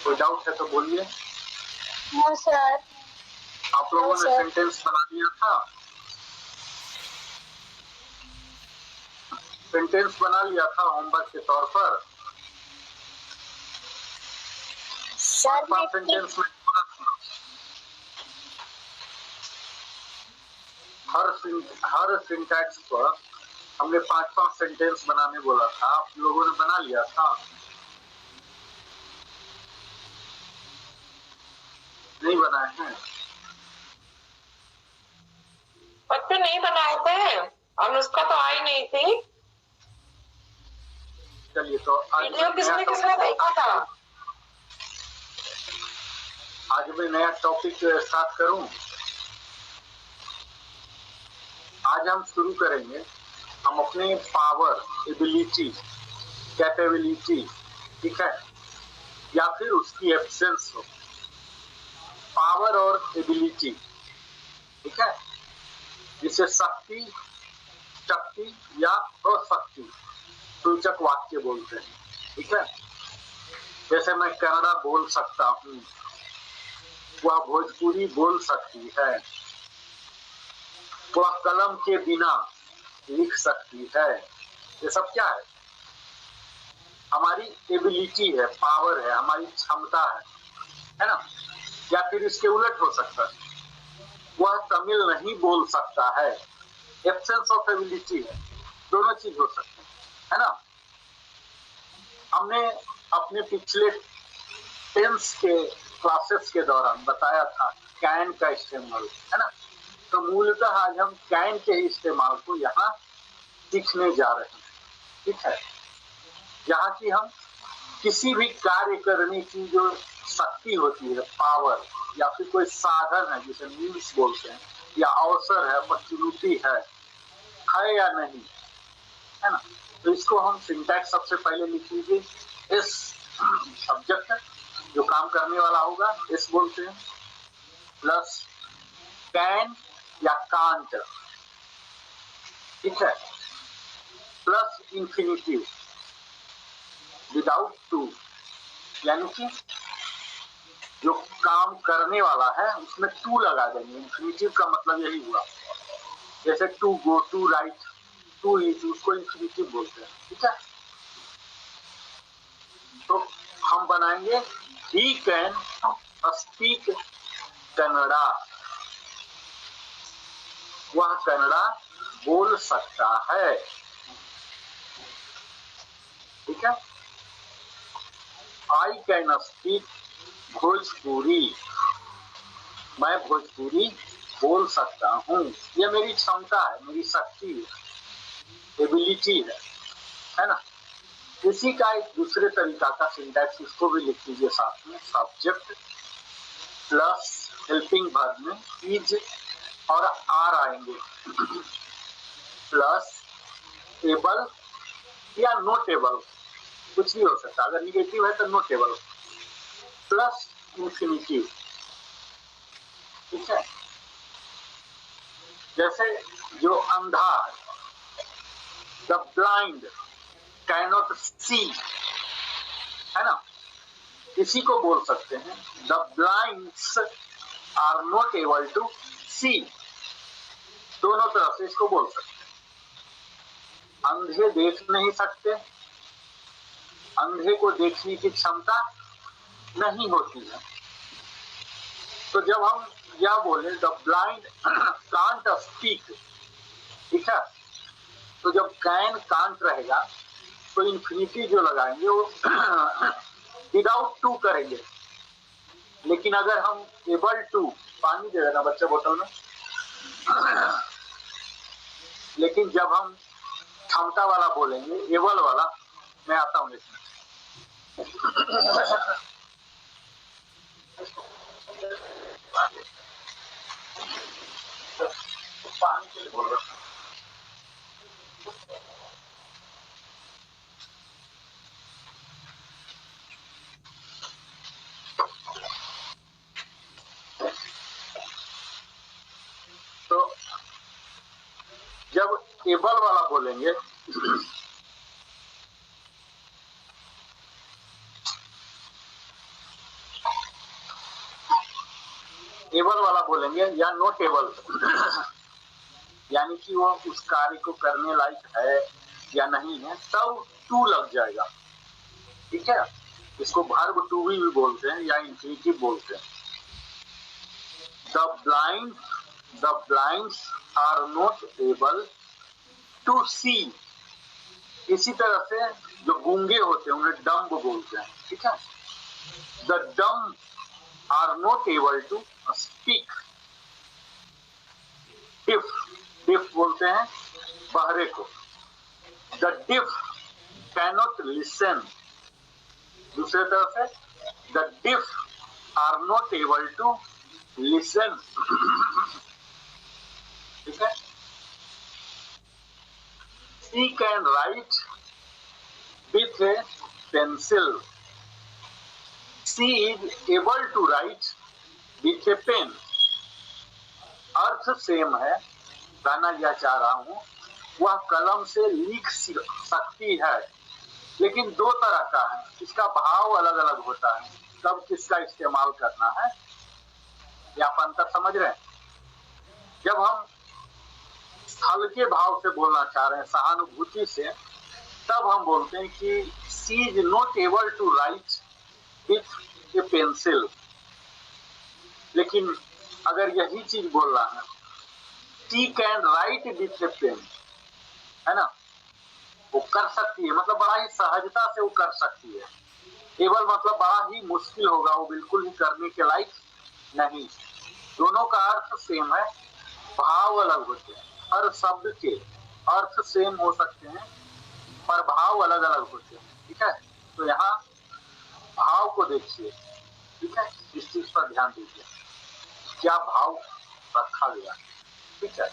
कोई डाउट है तो बोलिए। No sir. आप लोगों ने सेंटेंस बना दिया था? सेंटेंस बना लिया था होमवर्क के तौर पर? सर सेंटेंस में हर सिंटैक्स पर हमने 5-5 सेंटेंस बनाने बोला था, आप लोगों ने बना लिया था? नहीं बनाए हैं? बच्चे नहीं बनाए थे, अनुष्का तो आई नहीं थी। चलिए तो वीडियो किसने देखा था? आज मैं नया टॉपिक स्टार्ट करूं। आज हम शुरू करेंगे, हम अपने पावर, एबिलिटी, कैपेबिलिटी, ठीक है, या फिर उसकी एब्सेंस हो, पावर और एबिलिटी, ठीक है, जिसे शक्ति, शक्ति या अशक्ति सूचक वाक्य बोलते हैं, ठीक है। जैसे मैं कन्नड़ा बोल सकता हूँ, वह भोजपुरी बोल सकती है, वह कलम के बिना लिख सकती है। ये सब क्या है? हमारी एबिलिटी है, पावर है, हमारी क्षमता है ना। या फिर इसके उलट हो सकता है, वह तमिल नहीं बोल सकता है, एब्सेंस ऑफ एबिलिटी है। दोनों चीज हो सकते है ना। हमने अपने पिछले टेंस के क्लासेस के दौरान बताया था कैन का इस्तेमाल, है ना। तो मूलतः आज हम कैन के इस्तेमाल को यहाँ सीखने जा रहे हैं, ठीक है। यहाँ की हम किसी भी कार्य करने की जो शक्ति होती है, पावर, या फिर कोई साधन है जिसे मीन्स बोलते हैं, या अवसर है, अपॉर्चुनिटी है या नहीं, है ना। तो इसको हम सिंटैक्स सबसे पहले लिख लीजिए। इस सब्जेक्ट जो काम करने वाला होगा इस बोलते हैं, प्लस कैन या कांट, ठीक है, प्लस इंफिनिटिव विदाउट टू, यानी कि जो काम करने वाला है उसमें टू लगा देंगे। इंफिनिटिव का मतलब यही हुआ, जैसे to go, to write, to eat, उसको इंफिनिटिव बोलते हैं, ठीक है। तो हम बनाएंगे ही कैन स्पीक कन्नड़ा, वह कन्नड़ा बोल सकता है, ठीक है। आई कैन स्पीक भोजपुरी, मैं भोजपुरी बोल सकता हूँ। यह मेरी क्षमता है, मेरी शक्ति है, एबिलिटी है ना। इसी का एक दूसरे तरीका का सिंटैक्स, इसको भी लिख लीजिए साथ में, सब्जेक्ट प्लस हेल्पिंग वर्ब में इज और आर आएंगे, प्लस एबल या नॉट एबल, कुछ भी हो सकता है। अगर निगेटिव है तो नॉट एबल, प्लस इंफिनिटिव, ठीक है। जैसे जो अंधा, द ब्लाइंड कैनॉट सी, है ना, इसी को बोल सकते हैं the blinds are not able to see. दोनों तरफ से इसको बोल सकते हैं। अंधे देख नहीं सकते, अंधे को देखने की क्षमता नहीं होती है। तो जब हम यह बोले द ब्लाइंड कांट स्पीक, ठीक है, तो जब कैन कांट रहेगा तो इंफिनिटी जो लगाएंगे वो विदाउट टू करेंगे। लेकिन अगर हम एबल टू, पानी दे देना बच्चे बोतल में, लेकिन जब हम क्षमता वाला बोलेंगे, एबल वाला, मैं आता हूँ इसमें। पानी के लिए बोल रहा हूँ। तो जब एबल वाला बोलेंगे एबल वाला बोलेंगे या नॉट एबल, यानी कि वो उस कार्य को करने लायक है या नहीं है, तब टू लग जाएगा। ठीक है, इसको वर्ब टू भी बोलते हैं या इंफिनिटिव बोलते हैं। The blinds are not able to see. इसी तरह से जो गूंगे होते हैं उन्हें डम्ब बोलते हैं। ठीक है, the dumb are not able to speak. Deaf बोलते हैं बहरे को। The deaf cannot listen. दूसरे तरफ से the deaf are not able to listen. ठीक है, she can write with a pencil. She is able to write with a pen. अर्थ सेम है, कहना यह चाह रहा हूं वह कलम से लिख सकती है, लेकिन दो तरह का है, इसका भाव अलग अलग होता है, कब किसका इस्तेमाल करना है ये आप अंतर समझ रहे हैं। जब हम हल्के भाव से बोलना चाह रहे हैं, सहानुभूति से, तब हम बोलते हैं कि she is not able to write with a pencil. लेकिन अगर यही चीज बोलना है, she can write with a pen, है ना, वो कर सकती है, मतलब बड़ा ही सहजता से वो कर सकती है। एबल मतलब बड़ा ही मुश्किल होगा, वो बिल्कुल ही करने के लायक नहीं। दोनों का अर्थ सेम है, भाव अलग होते हैं। हर शब्द के अर्थ सेम हो सकते हैं पर भाव अलग अलग होते हैं। ठीक है, तो यहाँ भाव को देखिए। ठीक है, इस चीज पर ध्यान दीजिए, क्या भाव रखा गया। ठीक है,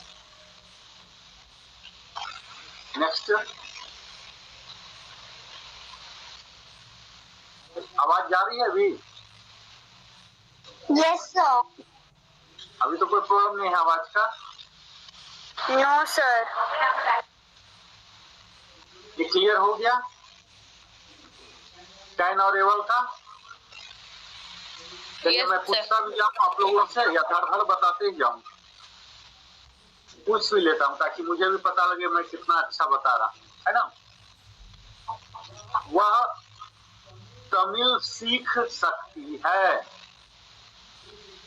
नेक्स्ट। आवाज जा रही है अभी? Yes sir. अभी तो कोई प्रॉब्लम नहीं है आवाज का? No sir. ये क्लियर हो गया कैन और एबल का? चलिए मैं पूछता भी जाऊँ आप लोगों से या धड़ बताते ही जाऊँ? पूछ भी लेता हूँ ताकि मुझे भी पता लगे मैं कितना अच्छा बता रहा, है ना। वह तमिल सीख सकती है।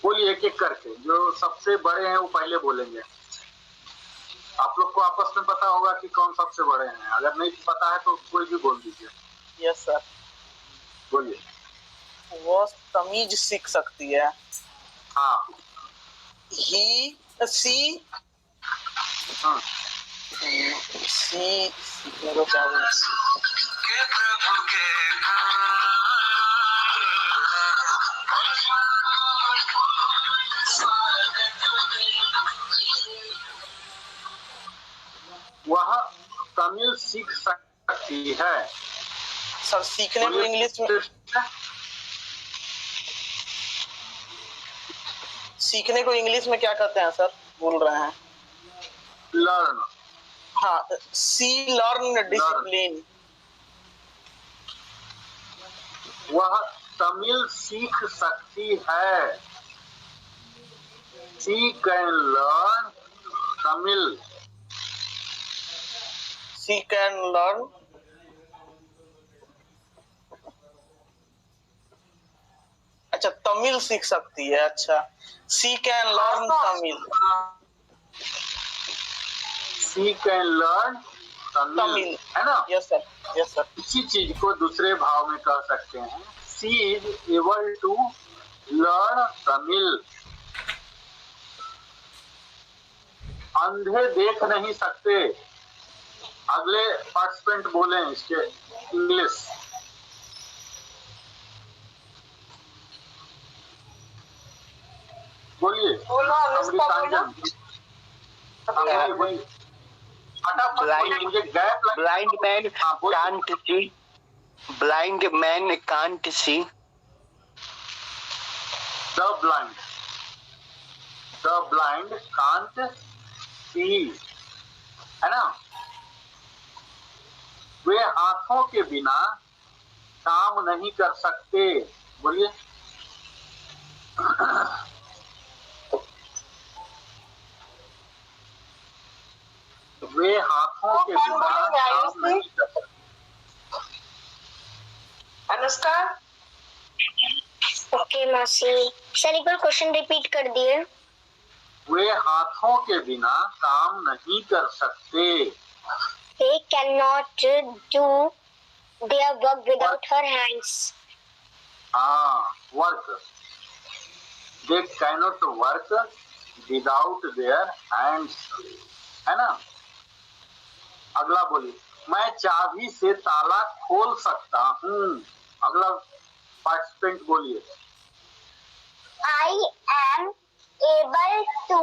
बोलिए एक एक करके, जो सबसे बड़े हैं वो पहले बोलेंगे। आप लोग को आपस में पता होगा कि कौन सबसे बड़े हैं, अगर नहीं पता है तो कोई भी बोल दीजिए। Yes sir. बोलिए। वो तमीज सीख सकती है। हाँ, ही सी हाँ, सी मेरे क्या वह तमिल सीख सकती है। सर सीखने को इंग्लिश में, सीखने को इंग्लिश में क्या कहते हैं सर? बोल रहे हैं। लर्न। हाँ, सी लर्न डिसिप्लिन। वह तमिल सीख सकती है। She can learn Tamil. She can learn, अच्छा तमिल सीख सकती है। अच्छा, she can learn Tamil. She can learn Tamil, है ना। Yes sir, yes sir. इसी चीज को दूसरे भाव में कह सकते हैं, she is able to learn Tamil. अंधे देख नहीं सकते। अगले पार्टिसिपेंट बोले इसके इंग्लिश। बोलिए अमृतांजन। मुझे gap Blind man can't see. Blind man can't see. The blind can't see, है ना। वे हाथों के बिना काम नहीं कर सकते। बोलिए। ओके मौसी। सर एक बार क्वेश्चन रिपीट कर दिए। वे हाथों के बिना काम नहीं कर सकते। They cannot do their work without her hands. Work. They cannot work without their hands, है ना। अगला बोलिए, मैं चाबी से ताला खोल सकता हूँ। अगला पार्टिसिपेंट बोलिए। I am able to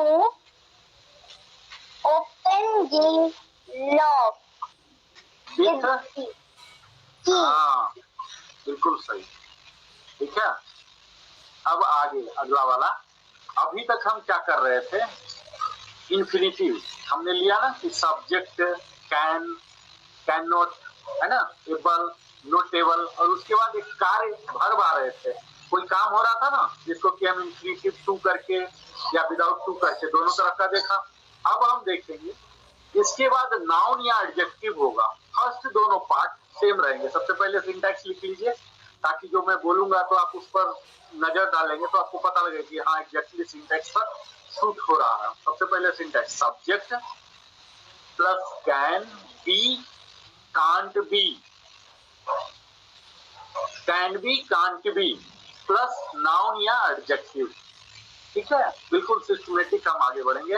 open the lock with with the key. बिल्कुल सही। ठीक है, अब आगे अगला वाला। अभी तक हम क्या कर रहे थे, इन्फिनिटिव हमने लिया ना कि सब्जेक्ट कैन, कैन नॉट, है ना, एबल, नॉट एबल, और उसके बाद एक कार्य वर्ब आ रहे थे। कोई काम हो रहा था ना जिसको कि हम इन्फिनिटिव टू करके या विदाउट टू करके दोनों तरफ का देखा। अब हम देखेंगे इसके बाद नाउन या एडजेक्टिव होगा। फर्स्ट दोनों पार्ट सेम रहेंगे। सबसे पहले सिंटैक्स लिख लीजिए ताकि जो मैं बोलूंगा तो आप उस पर नजर डालेंगे तो आपको पता लगेगा कि हाँ एग्जैक्टली सिंटैक्स पर शूट हो रहा है। सबसे पहले syntax subject plus can be can't be, can be can't B plus noun या एडजेक्टिव। ठीक है, बिल्कुल सिस्टमेटिक हम आगे बढ़ेंगे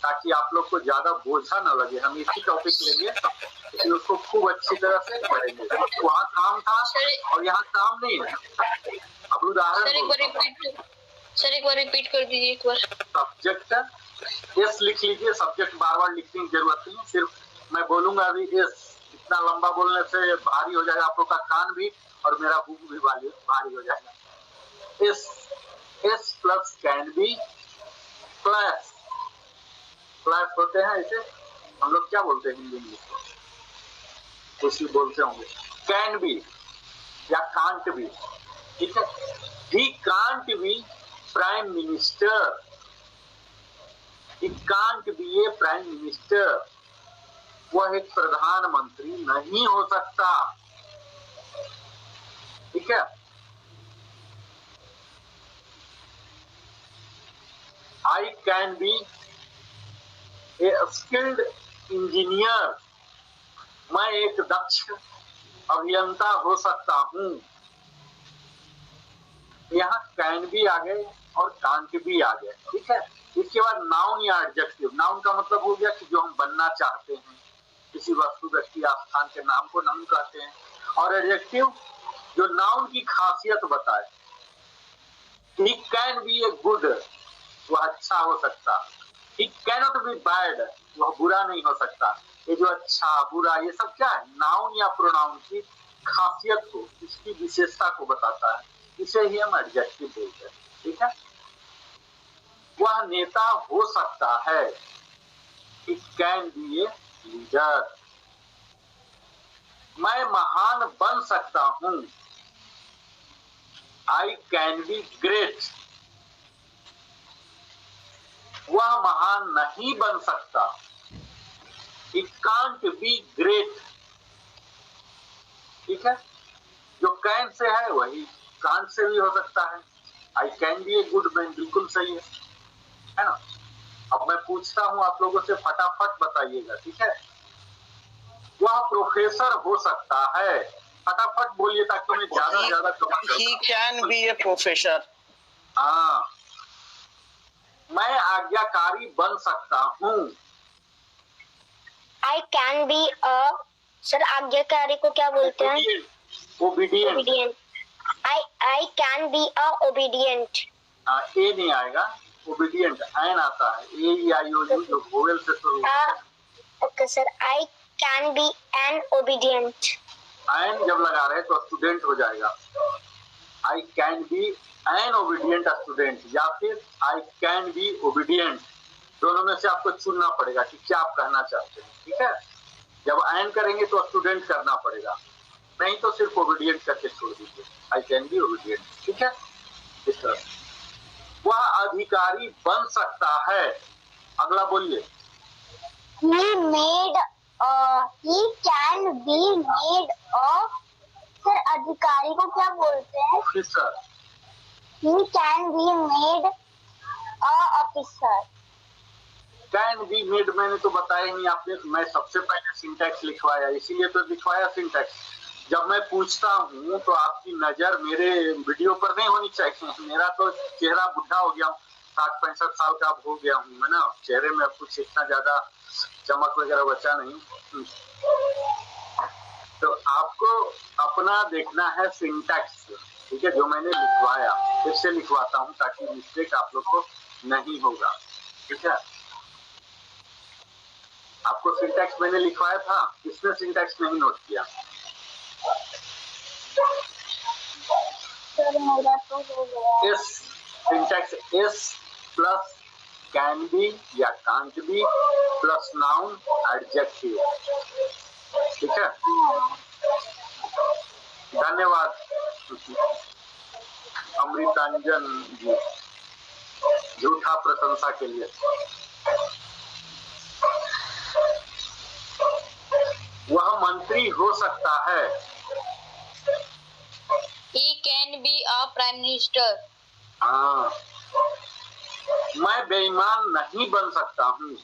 ताकि आप लोग को ज्यादा बोझा न लगे। हम इसी टॉपिक लेंगे लेकिन उसको खूब अच्छी तरह से पढ़ेंगे। वहाँ काम था और यहाँ काम नहीं है। अब उदाहरण सर एक बार रिपीट कर दीजिए एक बार। सब्जेक्ट एस लिख लीजिए। सब्जेक्ट बार बार लिखने की जरूरत नहीं, सिर्फ मैं बोलूंगा अभी एस। इतना लंबा बोलने से भारी हो जाएगा आप लोग का कान भी और मेरा बुक भी भारी हो जाएगा। S, S plus can B plus, plus होते हैं इसे हम लोग क्या बोलते हैं हिंदी में, कुछ बोलते होंगे, कैन बी या कांट बी। ठीक है, he can't be prime minister, he can't be A prime minister. वह एक प्रधानमंत्री नहीं हो सकता। ठीक है, आई can B A skilled engineer, मैं एक दक्ष अभियंता हो सकता हूं। यहाँ कैन भी आ गए और कांट भी आ गए। ठीक है, इसके बाद नाउन या एडजेक्टिव। नाउन का मतलब हो गया कि जो हम बनना चाहते हैं, किसी वस्तु व्यक्ति या स्थान के नाम को नाउन कहते हैं। और एडजेक्टिव जो नाउन की खासियत बताए। He can be a good, वह अच्छा हो सकता। ही कैनॉट बी बैड, वह बुरा नहीं हो सकता। ये जो अच्छा बुरा ये सब क्या है, नाउन या प्रोनाउन की खासियत को, इसकी विशेषता को बताता है। इसे ही हम एडजेक्टिव बोलते हैं। ठीक है, वह नेता हो सकता है। It can be a leader. मैं महान बन सकता हूं। आई कैन बी ग्रेट। वह महान नहीं बन सकता। It can't be great. ठीक है, जो कैन से है वही कांट से भी हो सकता है। आई can B a good man बिल्कुल सही है ना। अब मैं पूछता हूं आप लोगों से, फटाफट बताइएगा। ठीक है, वह प्रोफेसर हो सकता है। फटाफट बोलिए ताकि मैं ज्यादा ज्यादा comment. He can be A professor. हाँ, मैं आज्ञाकारी बन सकता हूँ। I can be a, sir आज्ञाकारी को क्या बोलते हैं? Obedient. Obedient. I can be a obedient. ए नहीं आएगा, ओबीडियंट एन आता है। ए ई आई ओ यू जो वोवेल से शुरू होता है। Okay sir, I can be an obedient. An जब लगा रहे तो स्टूडेंट हो जाएगा। I can be an obedient student या फिर आई कैन बी ओबीडियंट। दोनों में से आपको चुनना पड़ेगा कि क्या आप कहना चाहते हैं। ठीक है, जब एन करेंगे तो स्टूडेंट करना पड़ेगा, नहीं तो सिर्फ ओबीडियंट करके छोड़ दीजिए। आई कैन बी ओबीडियंट। ठीक है, इस तरह वह अधिकारी बन सकता है। अगला बोलिए। He can be made a, sir अधिकारी को क्या बोलते हैं? Officer. He can be made a officer. Can be made मैंने तो बताया ही नहीं आपने, मैं सबसे पहले सिंटैक्स लिखवाया, इसीलिए तो लिखवाया सिंटैक्स। जब मैं पूछता हूँ तो आपकी नजर मेरे वीडियो पर नहीं होनी चाहिए। मेरा तो चेहरा बुढ़ा हो गया हूँ, 60-65 साल का हो गया हूँ मैं ना, चेहरे में अब कुछ इतना ज्यादा चमक वगैरह बचा नहीं। तो आपको अपना देखना है सिंटैक्स, ठीक है, जो मैंने लिखवाया फिर से लिखवाता हूँ ताकि मिस्टेक आप लोग को नहीं होगा, ठीक है। आपको सिंटैक्स मैंने लिखवाया था, किसने सिंटैक्स नहीं नोट किया? सर मेरा तो हो गया। इस सिंटैक्स इस प्लस कैन बी या can't be plus noun adjective, ठीक है। धन्यवाद अमृतांजन जी, झूठा प्रशंसा के लिए। वह मंत्री हो सकता है। He can be a prime minister. हाँ, मैं बेईमान नहीं बन सकता हूँ।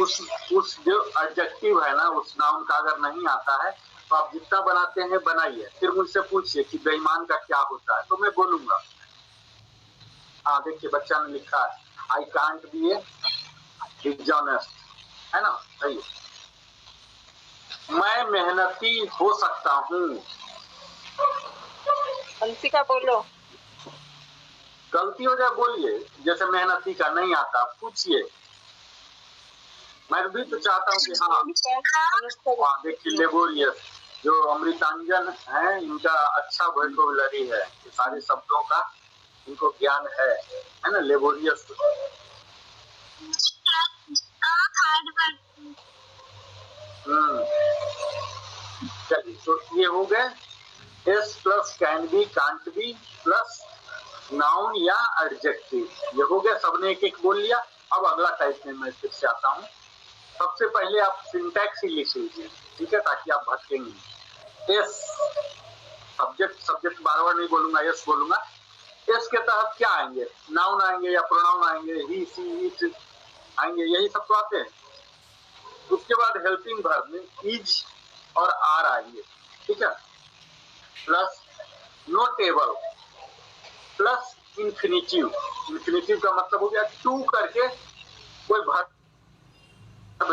उस जो एडजेक्टिव है ना, उस नाउन का अगर नहीं आता है तो आप जितना बनाते हैं बनाइए, फिर मुझसे पूछिए कि बेईमान का क्या होता है, तो मैं बोलूंगा। हाँ देखिए, बच्चा ने लिखा है I can't be A dishonest, है ना, सही है। मैं मेहनती हो सकता हूँ। अंशिका बोलो। गलती हो जाए बोलिए, जैसे मेहनती का नहीं आता पूछिए। मैं भी तो चाहता हूँ कि हाँ देखिए, लेबोरियस जो अमृतांजन है, इनका अच्छा वोकैबुलरी है, ये सारे शब्दों का इनको ज्ञान है ना। लेबोरियस चलिए, तो ये हो गए S plus can be can't B plus noun या एडजेक्टिव, ये हो गया। सबने एक एक बोल लिया। अब अगला टाइप में मैं फिर से आता हूँ। सबसे पहले आप सिंटैक्स ही लिख लीजिए, ठीक है, ताकि आप भटकेंगे। एस सब्जेक्ट बार बार नहीं बोलूंगा, एस बोलूंगा। एस के तहत क्या आएंगे? नाउन आएंगे या प्रोनाउन आएंगे, ही सी इट आएंगे, यही सब तो आते हैं। उसके बाद हेल्पिंग वर्ब में इज और आर आएंगे, ठीक है, plus not able plus infinitive. Infinitive का मतलब हो गया टू करके कोई वर्ब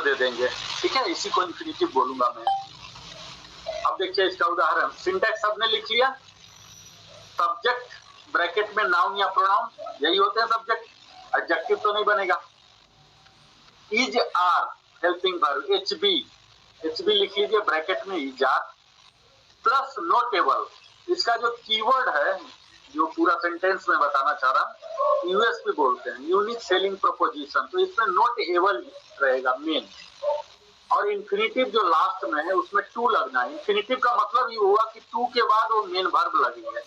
दे देंगे, ठीक है, इसी को इंफिनिटिव बोलूंगा मैं। अब देखिए इसका उदाहरण, सिंटैक्स सबने लिख लिया। सब्जेक्ट ब्रैकेट में नाउन या प्रोनाउन, यही होते हैं सब्जेक्ट, एडजेक्टिव तो नहीं बनेगा। Is are helping verb, H B लिख लीजिए ब्रैकेट में, इज आर प्लस नोटेबल। इसका जो कीवर्ड है, जो पूरा सेंटेंस में बताना चाह रहा हूं, यूएसपी बोलते हैं, यूनिक सेलिंग प्रोपोजिशन, तो इसमें नोट एबल रहेगा मेन। और इन्फिनिटिव जो लास्ट में है उसमें टू लगना है। इन्फिनिटिव का मतलब ये हुआ कि टू के बाद वो मेन वर्ब लगेंगे।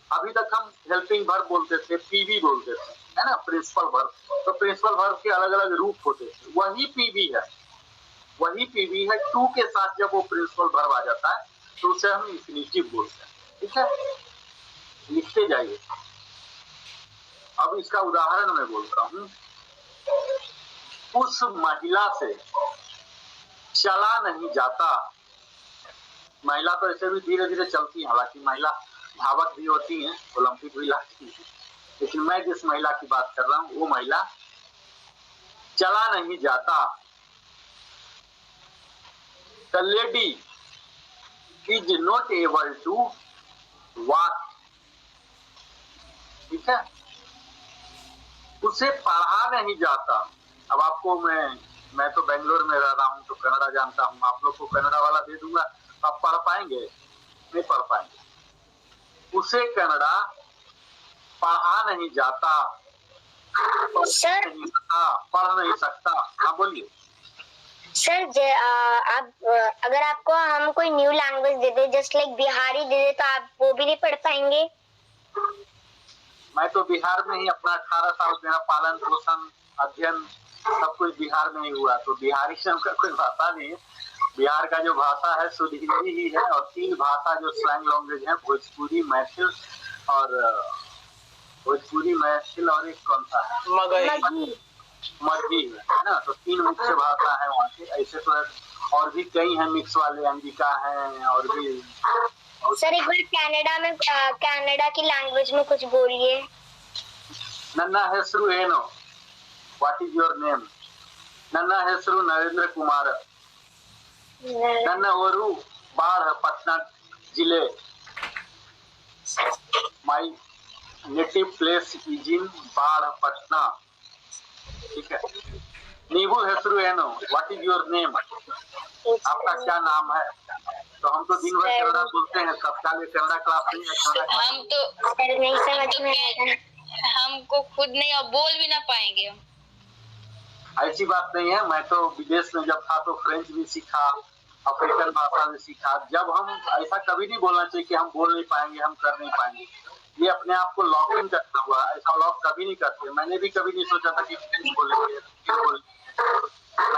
अभी तक हम हेल्पिंग वर्ब बोलते थे, पीवी बोलते थे, है ना, प्रिंसिपल वर्ब। तो प्रिंसिपल वर्ब के अलग अलग रूप होते थे, वही पीवी है। टू के साथ जब वो प्रिंसिपल वर्ब आ जाता है तो उसे हम इन्फिनिटिव बोलते हैं, ठीक है, लिखते जाइए। अब इसका उदाहरण मैं बोलता हूं। उस महिला से चला नहीं जाता। महिला तो ऐसे भी धीरे धीरे चलती है, हालांकि महिला धावक भी होती है, ओलंपिक भी लाती है, लेकिन मैं जिस महिला की बात कर रहा हूं वो महिला चला नहीं जाता। The lady is not able to walk, ठीक है। उसे पढ़ा नहीं जाता। अब आपको मैं तो बेंगलोर में रह रहा हूँ तो कन्नड़ा जानता हूँ, आप लोग को कन्नड़ा वाला दे दूंगा, आप पढ़ पाएंगे? नहीं पढ़ पाएंगे। उसे कन्नड़ा पढ़ा नहीं जाता, सर पढ़ नहीं सकता। हाँ बोलिए। सर आप अगर आपको हम कोई न्यू लैंग्वेज दे दे, जस्ट लाइक बिहारी दे दे, तो आप वो भी नहीं पढ़ पाएंगे? मैं तो बिहार में ही अपना 18 साल मेरा पालन पोषण अध्ययन सब कुछ बिहार में ही हुआ, तो बिहारी से हमका कोई भाषा नहीं है। बिहार का जो भाषा है शुद्ध हिंदी ही है, और 3 भाषा जो स्लैंग लैंग्वेज है, भोजपुरी, मैथिल और एक कौन सा है, मगही। मगही है ना। तो 3 मुख्य भाषा है वहाँ के। ऐसे तो और भी कई हैं मिक्स वाले, अंगिका हैं और भी। सर एक बार कनाडा की लैंग्वेज में कुछ बोलिए। नन्ना हेसरू ಏನು, व्हाट इज योर नेम? ನನ್ನ ಹೆಸರು नरेंद्र कुमार, ನನ್ನ ಊರು बाढ़ पटना जिले, my native place is in बाढ़ पटना। ठीक है। नीबू हेसरू एनो, व्हाट इज योर नेम? आपका क्या नाम है? तो हम तो दिन भर कन्नड़ा बोलते हैं, सबका लिए कन्नड़ा क्लास नहीं है। हम तो सर नहीं समझ में आएगा। हमको खुद नहीं और बोल भी ना पाएंगे। ऐसी बात नहीं है, मैं तो विदेश में जब था तो फ्रेंच भी सीखा, अफ्रीकन भाषा भी सीखा। जब हम ऐसा कभी नहीं बोलना चाहिए कि हम बोल नहीं पाएंगे, हम कर नहीं पाएंगे। ये अपने आप को लॉक इन करता हुआ, ऐसा लॉक कभी नहीं करते। मैंने भी कभी नहीं सोचा था कि फ्रेंच बोलेंगे,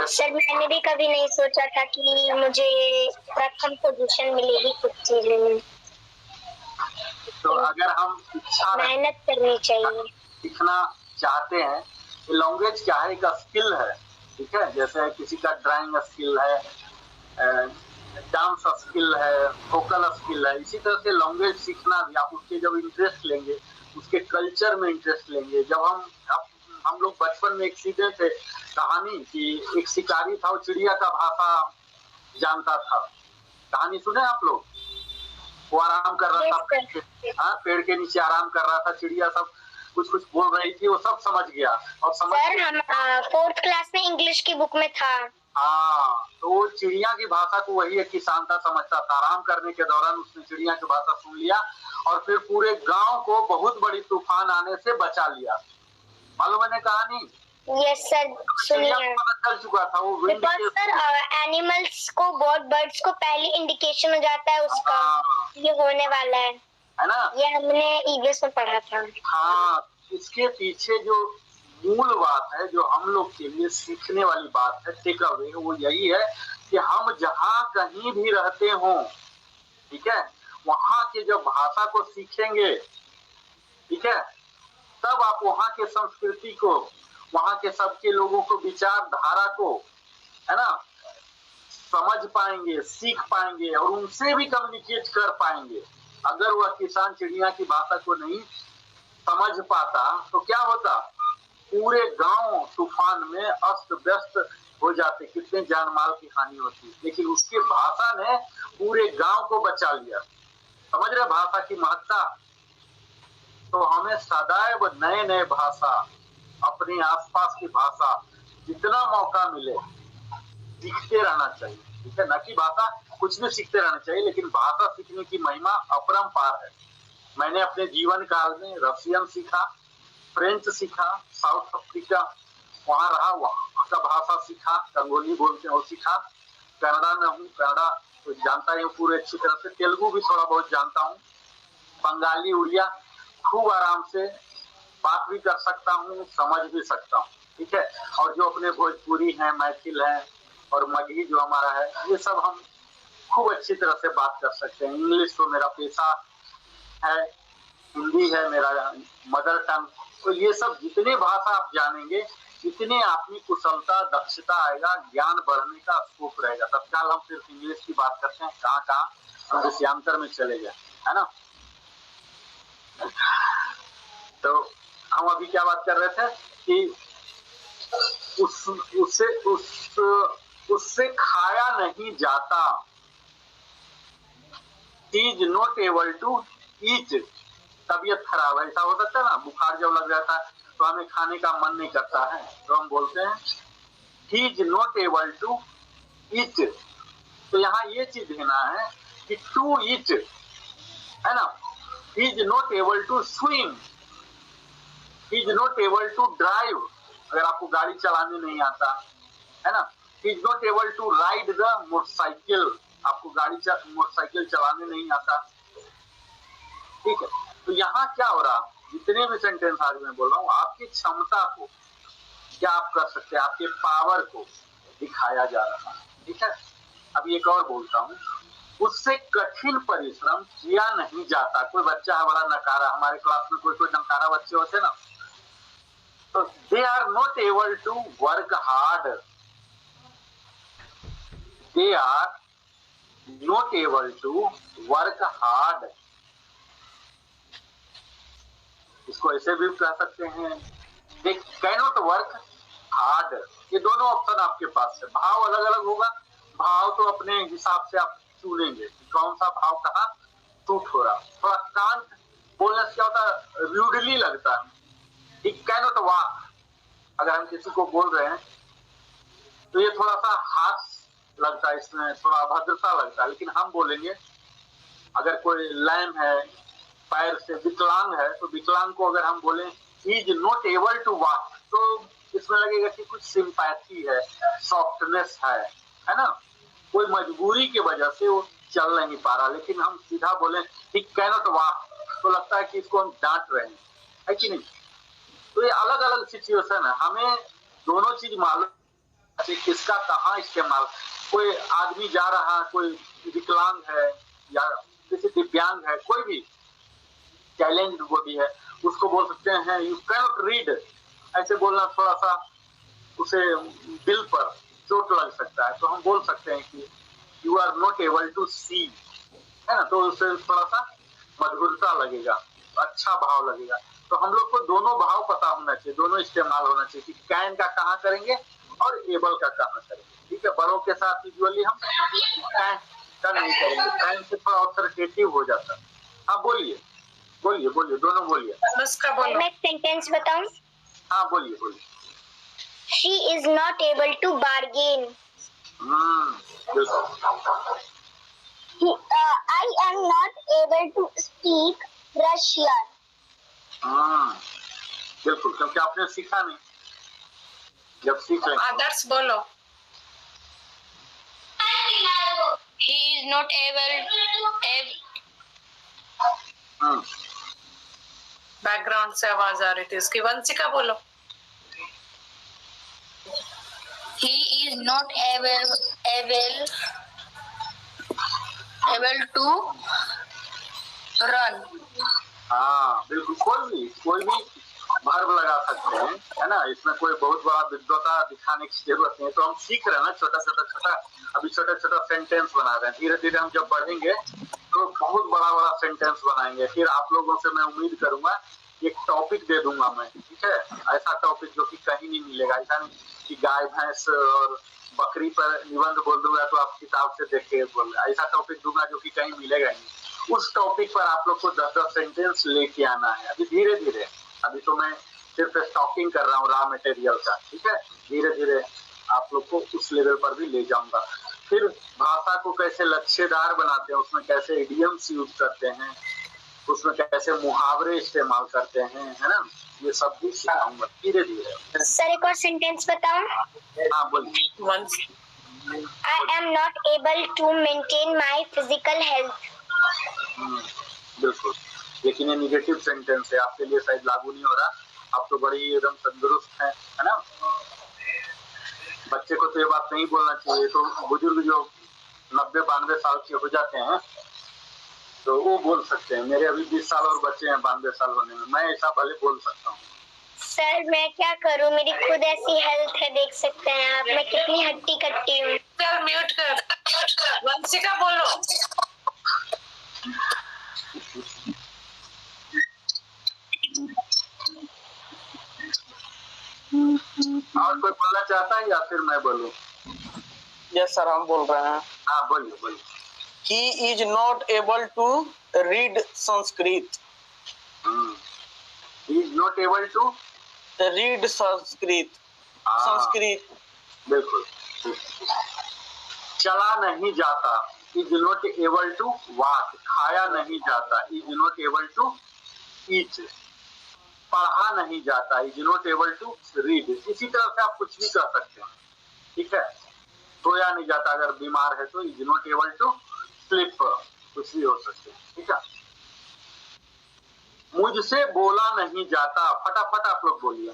सर मैंने भी कभी नहीं सोचा था कि मुझे प्रथम पोजीशन मिलेगी कुछ चीजों में। तो अगर हम इच्छा मेहनत करनी चाहिए। सीखना चाहते हैं, लैंग्वेज क्या है, एक स्किल है। ठीक है। जैसे किसी का ड्राइंग स्किल है, डांस स्किल है, वोकल स्किल है, इसी तरह से लैंग्वेज सीखना भी। आप उसके जब इंटरेस्ट लेंगे, उसके कल्चर में इंटरेस्ट लेंगे। जब हम लोग बचपन में एक सीखते थे कहानी कि एक शिकारी था, वो चिड़िया का भाषा जानता था। कहानी सुने आप लोग? वो आराम कर रहा था पेड़ के नीचे आराम कर रहा था, चिड़िया सब कुछ कुछ बोल रही थी, वो सब समझ गया। और सर हम 4th क्लास में इंग्लिश की बुक में था। हाँ, तो वो चिड़िया की भाषा को वही एक किसान था समझता था। आराम करने के दौरान उसने चिड़िया की भाषा सुन लिया और फिर पूरे गांव को बहुत बड़ी तूफान आने से बचा लिया। मालूम है कहानी? यस सर सुनिए। पता चल चुका था वो बिकॉज़ सर एनिमल्स को, बर्ड्स को पहले इंडिकेशन हो जाता है उसका ये होने वाला है ना। ये हमने ईवीएस में पढ़ा था। हाँ, इसके पीछे जो मूल बात है, जो हम लोग के लिए सीखने वाली बात है, टेक अवे, वो यही है कि हम जहाँ कहीं भी रहते हों, ठीक है, वहाँ के जब भाषा को सीखेंगे, ठीक है, तब आप वहाँ के संस्कृति को, वहाँ के सबके लोगों को, विचारधारा को, है ना, समझ पाएंगे, सीख पाएंगे और उनसे भी कम्युनिकेट कर पाएंगे। अगर वह किसान चिड़िया की भाषा को नहीं समझ पाता तो क्या होता? पूरे गांव तूफान में अस्त व्यस्त हो जाते, कितने जान माल की हानि होती। लेकिन उसके भाषा ने पूरे गांव को बचा लिया। समझ रहे भाषा की महत्ता? तो हमें सदैव नए नए भाषा, अपने आसपास की भाषा, जितना मौका मिले सीखते रहना चाहिए। ठीक है, न कि भाषा कुछ भी सीखते रहना चाहिए, लेकिन भाषा सीखने की महिमा अपरंपार है। मैंने अपने जीवन काल में रशियन सीखा, फ्रेंच सीखा, साउथ अफ्रीका वहां रहा, वहां का भाषा सीखा, कंगोली बोलते हैं वो सीखा। कनाडा में हूँ, कनाडा तो जानता ही हूँ पूरे अच्छी तरह से। तेलुगु भी थोड़ा बहुत जानता हूँ, बंगाली, उड़िया खूब आराम से बात भी कर सकता हूँ, समझ भी सकता हूँ। ठीक है। और जो अपने भोजपुरी हैं, मैथिल हैं और मगही जो हमारा है, ये सब हम खूब अच्छी तरह से बात कर सकते हैं। इंग्लिश तो मेरा पेशा है, हिंदी है मेरा मदर टंग। तो ये सब जितने भाषा आप जानेंगे, जितने आपकी कुशलता, दक्षता आएगा, ज्ञान बढ़ने का स्कोप रहेगा। तत्काल हम सिर्फ इंग्लिश की बात करते हैं, कहाँ कहाँ हम विषयांतर में चले गए, है ना। तो हम अभी क्या बात कर रहे थे कि उससे खाया नहीं जाता, is not able to eat. तबीयत खराब है, ऐसा हो सकता है ना, बुखार जब लग जाता है तो हमें खाने का मन नहीं करता है, तो हम बोलते हैं he is not able to eat. तो यहाँ ये चीज देना है कि टू ईट, है ना। He is not able to swim, he is not able to drive, अगर आपको गाड़ी चलाने नहीं आता, है ना। He is not able to ride the motorcycle, आपको मोटरसाइकिल चलाने नहीं आता। ठीक है। तो यहाँ क्या हो रहा, जितने भी सेंटेंस आज मैं बोल रहा हूँ, आपकी क्षमता को क्या आप कर सकते हैं, आपके पावर को दिखाया जा रहा है। ठीक है। अभी एक और बोलता हूँ, उससे कठिन परिश्रम किया नहीं जाता। कोई बच्चा है बड़ा नकारा, हमारे क्लास में कोई कोई नकारा बच्चे होते ना, तो they are not able to work hard, they are not able to work hard. इसको ऐसे भी कह सकते हैं, दे कैनॉट वर्क हार्ड। ये दोनों ऑप्शन आपके पास है। भाव अलग अलग होगा, भाव तो अपने हिसाब से आप चुनेंगे कौन सा भाव कहाँ सूट हो रहा। थोड़ा कांट बोलने से क्या होता है, रूडली लगता है, ही कैनॉट वॉक। अगर हम किसी को बोल रहे हैं तो ये थोड़ा सा हाथ लगता है, इसमें थोड़ा अभद्रता लगता है। लेकिन हम बोलेंगे, अगर कोई लैम है, पैर से विकलांग है, तो विकलांग को अगर हम बोले he is not able to walk, तो इसमें लगेगा कि कुछ सिंपैथी है, सॉफ्टनेस है ना, कोई मजबूरी की वजह से वो चल नहीं पा रहा। लेकिन हम सीधा बोले ही कैनॉट वॉक, तो लगता है कि इसको हम डांट रहे हैं, है कि नहीं। तो ये अलग अलग सिचुएशन है, हमें दोनों चीज मालूम किसका कहाँ इस्तेमाल। कोई आदमी जा रहा, कोई विकलांग है या किसी दिव्यांग है, कोई भी टैलेंट बॉडी है, उसको बोल सकते हैं यू कैनॉट रीड। ऐसे बोलना थोड़ा सा उसे दिल पर चोट लग सकता है, तो हम बोल सकते हैं कि you are not able to see, है ना, तो उससे थोड़ा सा मधुरता लगेगा, अच्छा भाव लगेगा। तो हम लोग को दोनों भाव पता होना चाहिए, दोनों इस्तेमाल होना चाहिए कि कैन का कहाँ करेंगे और एबल का कहाँ करेंगे। ठीक है, बड़ों के साथ यूजुअली हम कैन का नहीं करेंगे, कैन से थोड़ा ऑथोरिटेटिव हो जाता है। हाँ बोलिए बोलिए बोलिए, दोनों बोलिए। अनुष्का बोलो। मैं सेंटेंस बताऊं? हाँ बोलिए बोलिए। She is not able to bargain. बिल्कुल। I am not able to speak Russian. बिल्कुल, क्योंकि आपने सीखा नहीं, जब सीख लेंगे। आदर्श बोलो। He is not बैकग्राउंड से आवाज आ रही थी उसकी। वंशिका बोलो। he is not able to run. हाँ बिल्कुल, कोई भी वर्ब लगा सकते हैं, है ना, इसमें कोई बहुत बड़ा विद्वता दिखाने की जरूरत नहीं है। तो हम सीख रहे हैं ना, छोटा अभी छोटा सेंटेंस बना रहे हैं। धीरे धीरे हम जब बढ़ेंगे तो बहुत बड़ा सेंटेंस बनाएंगे। फिर आप लोगों से मैं उम्मीद करूंगा एक टॉपिक दे दूंगा मैं, ठीक है, ऐसा टॉपिक जो कि कहीं नहीं मिलेगा। ऐसा नहीं कि गाय भैंस और बकरी पर निबंध बोल दूंगा तो आप किताब से देख के बोल, ऐसा टॉपिक दूंगा जो कि कहीं मिलेगा नहीं। उस टॉपिक पर आप लोग को 10-10 सेंटेंस लेके आना है। अभी धीरे धीरे, अभी तो मैं सिर्फ स्टॉकिंग कर रहा हूँ रॉ मटेरियल का, ठीक है, धीरे धीरे आप लोग को उस लेवल पर भी ले जाऊंगा। फिर भाषा को कैसे लक्ष्यदार बनाते हैं, उसमें कैसे इडियम्स यूज करते हैं, उसमें कैसे मुहावरे इस्तेमाल करते हैं, है ना, ये सब भी सिखाऊंगा धीरे धीरे। सर एक और सेंटेंस बताऊं? हाँ बोलिए। I am not able to maintain my physical health. बिल्कुल, लेकिन ये निगेटिव सेंटेंस है, आपके लिए शायद लागू नहीं हो रहा। आप तो बड़ी एकदम तंदुरुस्त हैं, है ना। बच्चे को तो ये बात नहीं बोलना चाहिए। तो बुजुर्ग जो 90-92 साल के हो जाते हैं तो वो बोल सकते हैं। मेरे अभी 20 साल और बच्चे हैं 92 साल होने में, मैं ऐसा भले बोल सकता हूँ। सर मैं क्या करूं, मेरी खुद ऐसी हेल्थ है, देख सकते हैं आप, मैं कितनी हट्टी कट्टी हूँ। चल म्यूट कर। वंशिका बोलो। और कोई बोलना चाहता है या फिर मैं बोलूं? यस सर, हम बोल रहे हैं। हाँ बोलिए बोलिए। He is not able to read Sanskrit. He is not able to Read Sanskrit. हाँ, संस्कृत। बिल्कुल। चला नहीं जाता, is not able to walk। खाया नहीं जाता, is not able to eat। पढ़ा नहीं जाता, is not able to read। इसी तरह से आप कुछ भी कर सकते हैं, ठीक है। सोया नहीं जाता, अगर बीमार है तो is not able to sleep, कुछ भी हो सकते हैं, ठीक है। मुझसे बोला नहीं जाता, फटाफट आप लोग बोलिए,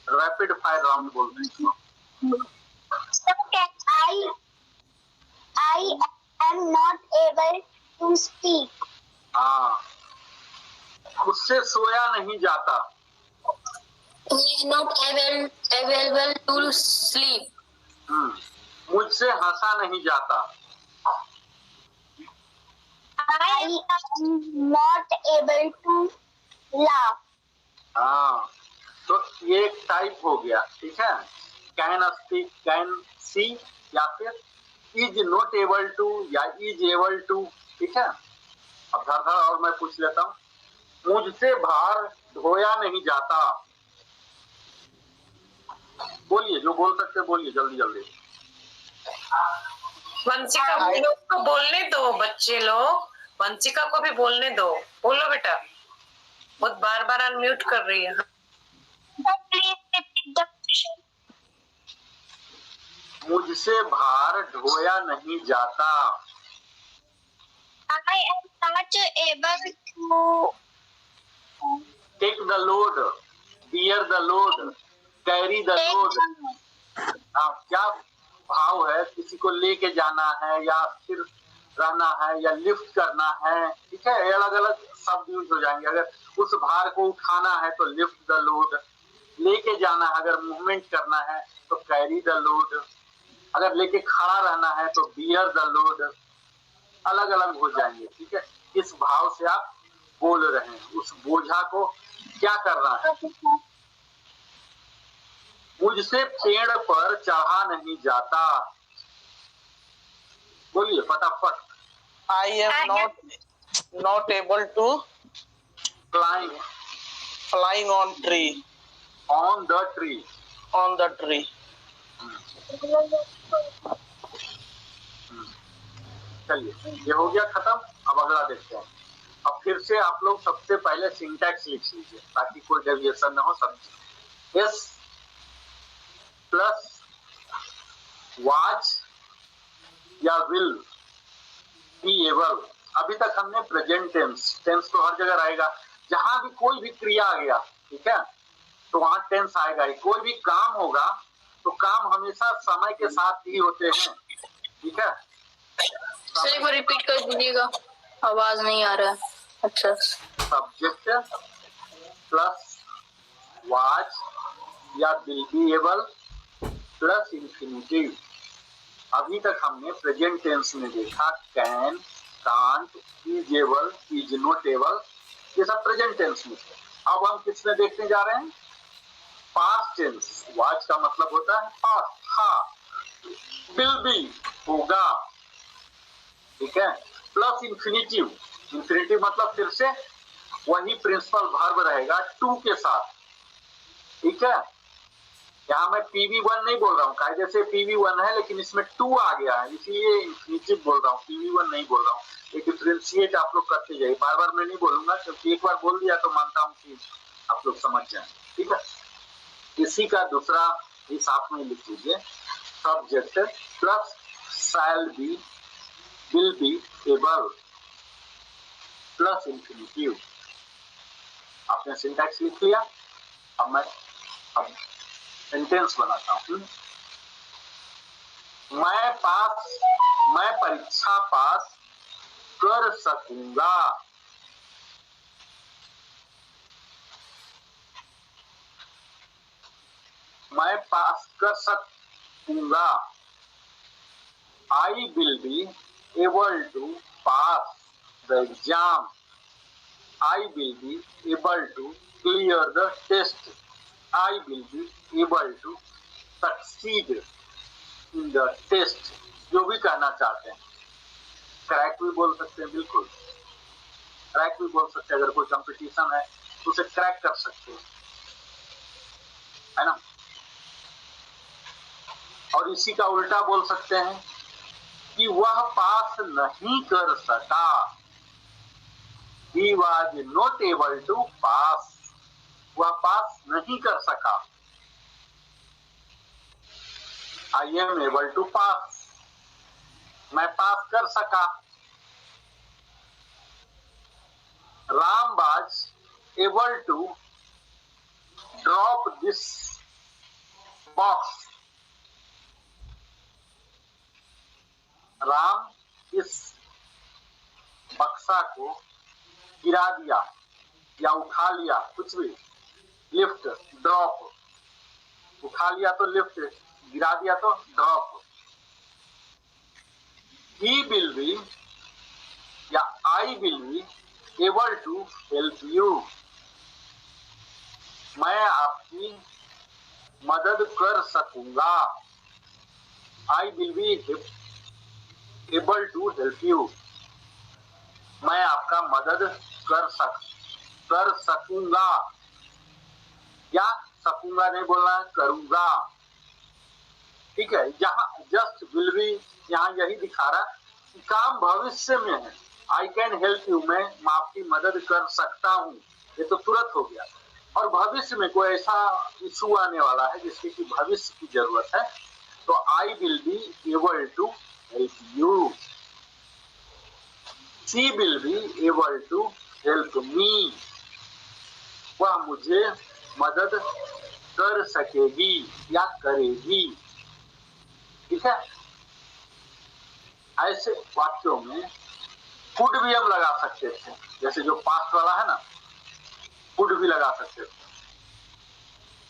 रैपिड फायर राउंड बोलते हैं। I I am not able to speak. हाँ, उससे सोया नहीं जाता. He is not available to sleep. मुझसे हंसा नहीं जाता. I am not able to laugh. हाँ, तो ये एक टाइप हो गया. ठीक है, कैन स्पीक, कैन सी, या फिर इज नॉट एबल टू या इज एबल टू. ठीक है, अब धर और मैं पूछ लेता हूँ. मुझसे भार ढोया नहीं जाता. बोलिए, जो बोल सकते बोलिए, जल्दी जल्दी. वंशिका को बोलने दो, बच्चे लोग. वंशिका को भी बोलने दो. बोलो बेटा. बहुत बार बार अनम्यूट कर रही है. Please repeat the question. मुझसे भार ढोया नहीं जाता. I am not able to take the load, bear the load, carry the take load. the हाँ, क्या भाव है? किसी को लेके जाना है या स्थिर रहना है या लिफ्ट करना है. ठीक है, अलग अलग शब्द यूज हो जाएंगे. अगर उस भार को उठाना है तो लिफ्ट द लोड, लेके जाना है, अगर मूवमेंट करना है तो कैरी द लोड, अगर लेके खड़ा रहना है तो बियर द लोड. अलग अलग हो जाएंगे. ठीक है, किस भाव से आप बोल रहे हैं, उस बोझा को क्या करना है. मुझसे पेड़ पर चढ़ा नहीं जाता. बोलिए फटाफट. I am not able to climb flying on tree. On the tree. On the tree. चलिए, ये हो गया खत्म. अब अगला देखते हैं. अब फिर से आप लोग सबसे पहले सिंटैक्स लिख लीजिए ताकि कोई डेविएशन ना हो. सब यस प्लस वाज या विल बी एबल. अभी तक हमने प्रेजेंट टेंस, टेंस तो हर जगह रहेगा. जहां भी कोई भी क्रिया आ गया, ठीक है, तो वहां टेंस आएगा ही. कोई भी काम होगा तो काम हमेशा समय के साथ ही होते हैं. ठीक है, सर एक बार रिपीट कर दीजिएगा, आवाज नहीं आ रहा है. अच्छा. सब्जेक्ट प्लस वाज या will be able plus infinitive. अभी तक हमने प्रेजेंट टेंस में देखा can, can't, is able, is not able, ये सब प्रेजेंट टेंस में. अब हम किस में देखने जा रहे हैं? Past tense. वाज का मतलब होता है पास्ट, था. विल बी होगा. ठीक है, प्लस इंफिनिटिव. इंफिनिटिव मतलब फिर से वही प्रिंसिपल वर्ब रहेगा टू के साथ. ठीक है, यहाँ मैं PV1 नहीं बोल रहा हूँ. कायदे से PV1 है लेकिन इसमें टू आ गया है, इसलिए इंफिनिटिव बोल रहा हूँ, PV1 नहीं बोल रहा हूँ. ये डिफ्रेंशिएट आप लोग करते जाइए. बार बार मैं नहीं बोलूंगा क्योंकि एक बार बोल दिया तो मानता हूँ कि आप लोग समझ जाए. ठीक है, इसी का दूसरा इस आप में लिख लीजिए. Subject plus shall be, will be able plus infinitive. आपने सिंटैक्स लिख लिया. अब मैं सेंटेंस बनाता हूं. मैं परीक्षा पास कर सकूंगा. मैं पास कर सकूंगा. I will be able to pass the exam. I will be able to clear the test. I will be able to succeed in the test. जो भी कहना चाहते हैं. क्रैक भी बोल सकते हैं. बिल्कुल क्रैक भी बोल सकते हैं. अगर कोई कंपटीशन है तो उसे क्रैक कर सकते हैं, है ना. और इसी का उल्टा बोल सकते हैं कि वह पास नहीं कर सका. He was not able to pass. वह पास नहीं कर सका. I am able to pass. मैं पास कर सका. Ram was able to drop this box. Ram इस बक्सा को गिरा दिया या उठा लिया, कुछ भी, लिफ्ट, ड्रॉप, उठा लिया तो लिफ्ट, गिरा दिया तो ड्रॉप। ही विल बी या I will be able to help you, मैं आपकी मदद कर सकूंगा। I will be able to help you, मैं आपका मदद कर सकूंगा, या सकूंगा नहीं बोलना, करूंगा। ठीक है, यहाँ जस्ट विल बी यहाँ यही दिखा रहा कि काम भविष्य में है। आई कैन हेल्प यू, मैं आपकी मदद कर सकता हूँ, ये तो तुरंत हो गया। और भविष्य में कोई ऐसा इशू आने वाला है जिसकी की भविष्य की जरूरत है, तो I will be able to help you. She will be able to help me, वह मुझे मदद कर सकेगी या करेगी। ठीक है, ऐसे वाक्यों में कुड भी हम लगा सकते थे, जैसे जो पास्ट वाला है ना, कुड भी लगा सकते थे,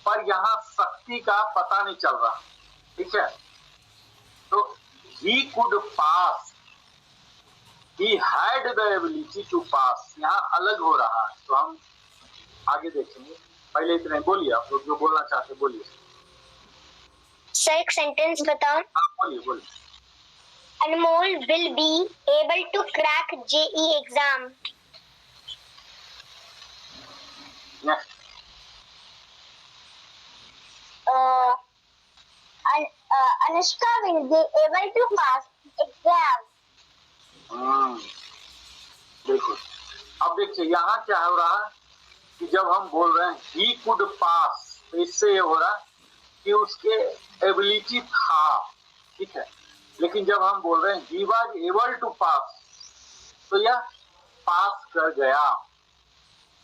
पर यहाँ शक्ति का पता नहीं चल रहा। ठीक है, तो he could pass, he had the ability to pass, यहाँ अलग हो रहा है, तो हम आगे देखेंगे। पहले इतने बोलिए, आप लोग जो बोलना चाहते बोलिए। सर एक सेंटेंस बताओ। हाँ बोलिए बोलिए। अनमोल will be able to crack JEE exam. Next. Anushka will be able to pass exam. बिल्कुल। अब देखिए यहाँ क्या हो रहा है कि जब हम बोल रहे हैं ही कुड पास, तो इससे ये हो रहा कि उसके एबिलिटी था। ठीक है, लेकिन जब हम बोल रहे हैं ही वाज एबल टू पास, तो यह पास कर गया,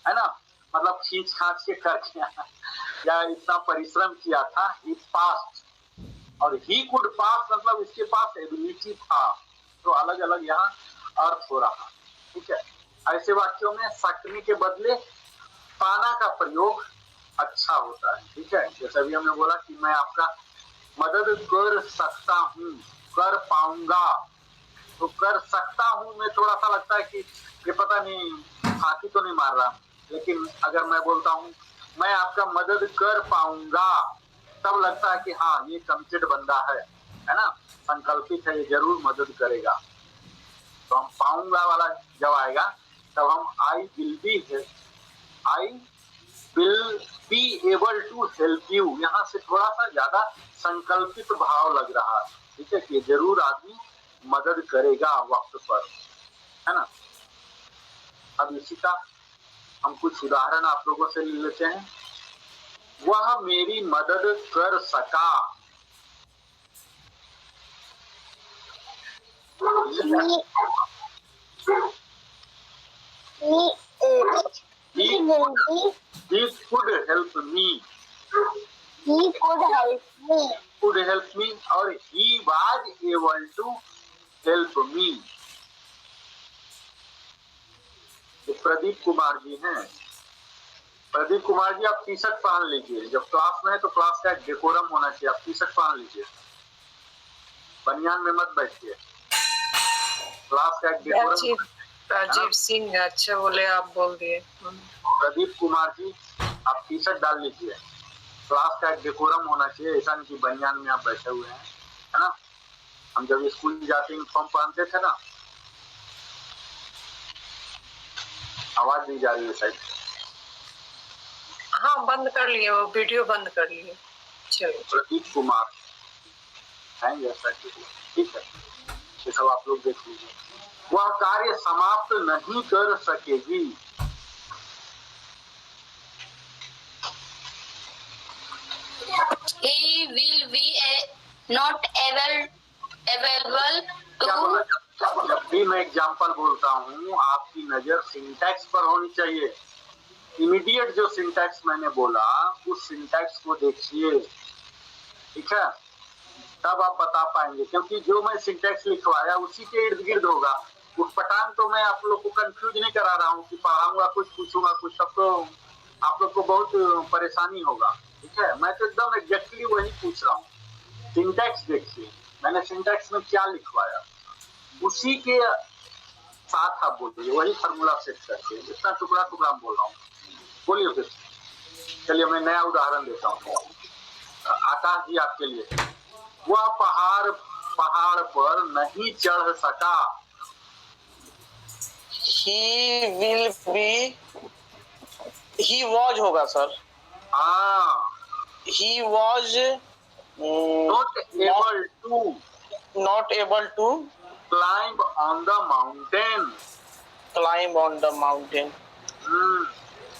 है ना, मतलब खींच खांच के कर गया या इतना परिश्रम किया था, ही पास। और ही कुड पास मतलब इसके पास एबिलिटी था, तो अलग अलग यहाँ अर्थ हो रहा। ठीक है, ऐसे वाक्यों में सकने के बदले पाना का प्रयोग अच्छा होता है। ठीक है, जैसे अभी हमने बोला कि मैं आपका मदद कर सकता हूँ, कर पाऊंगा, तो कर सकता हूँ में थोड़ा सा लगता है कि ये पता नहीं फांसी तो नहीं मार रहा, लेकिन अगर मैं बोलता हूँ मैं आपका मदद कर पाऊंगा, तब लगता है कि हाँ ये कमिटेड बंदा है ना, संकल्पित है, ये जरूर मदद करेगा। तो हम पाऊंगा वाला जब आएगा तब हम I will be able to help you, यहाँ से थोड़ा सा ज्यादा संकल्पित भाव लग रहा है। ठीक है, कि जरूर आदमी मदद करेगा वक्त पर, है ना। अब इसी का हम कुछ उदाहरण आप लोगों से ले लेते हैं। वह मेरी मदद कर सका, he could help me, और he was able to help me। ये प्रदीप कुमार जी हैं। प्रदीप कुमार जी आप टी शर्ट पहन लीजिए, जब क्लास में है तो क्लास का डेकोरम होना चाहिए, आप टी शर्ट पहन लीजिए, बनियान में मत बैठिए, क्लास का डेकोरम। राजीव सिंह, अच्छा बोले आप बोल दिए। प्रदीप कुमार जी आप टी शर्ट डाल लीजिए, क्लास का डेकोरम होना चाहिए, ऐसा नहीं कि बनियान में आप बैठे हुए हैं, है ना। हम जब स्कूल जाते यूनिफॉर्म पहनते थे ना, आवाज दी जा रही है शायद। हाँ बंद कर लिए, वो वीडियो बंद कर लिए। चलो प्रदीप कुमार है जैसा, ठीक है, ये सब आप लोग देख लीजिए। वह कार्य समाप्त नहीं कर सकेगी, He will be not available क्या to। बोला? जब भी मैं एग्जाम्पल बोलता हूँ आपकी नजर सिंटैक्स पर होनी चाहिए। इमीडिएट जो सिंटैक्स मैंने बोला उस सिंटैक्स को देखिए, ठीक है। तब आप बता पाएंगे, क्योंकि जो मैं सिंटेक्स लिखवाया उसी के इर्द गिर्द होगा। उटपटांग तो मैं आप लोग को कंफ्यूज नहीं करा रहा हूँ कि पढ़ाऊंगा कुछ पूछूंगा कुछ, तब तो आप लोग को बहुत परेशानी होगा। ठीक है, मैं तो एकदम एग्जैक्टली वही पूछ रहा हूँ। सिंटेक्स देखिए, मैंने सिंटेक्स में क्या लिखवाया उसी के साथ आप बोलिए, वही फार्मूला सेट करके। इतना टुकड़ा टुकड़ा बोल रहा हूँ, बोलिए फिर। चलिए मैं नया उदाहरण देता हूँ आकाश जी आपके लिए। वह पहाड़ पर नहीं चढ़ सका। ही वॉज होगा सर। हाँ, he was not able to climb on the mountain.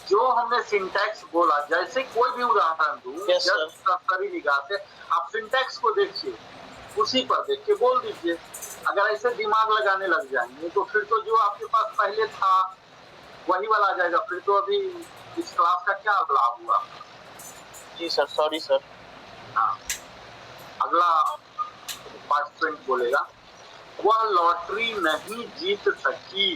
जो हमने सिंटैक्स बोला, जैसे कोई भी उदाहरण दूं, सरसरी निगाह से आप सिंटैक्स को देखिए, उसी पर देख के बोल दीजिए। अगर ऐसे दिमाग लगाने लग जाएंगे तो फिर तो जो आपके पास पहले था वही वाला आ जाएगा, फिर तो अभी इस क्लास का क्या लाभ हुआ। जी सर, सॉरी सर। हाँ, अगला पार्टिसिपेंट बोलेगा, वह लॉटरी नहीं जीत सकी।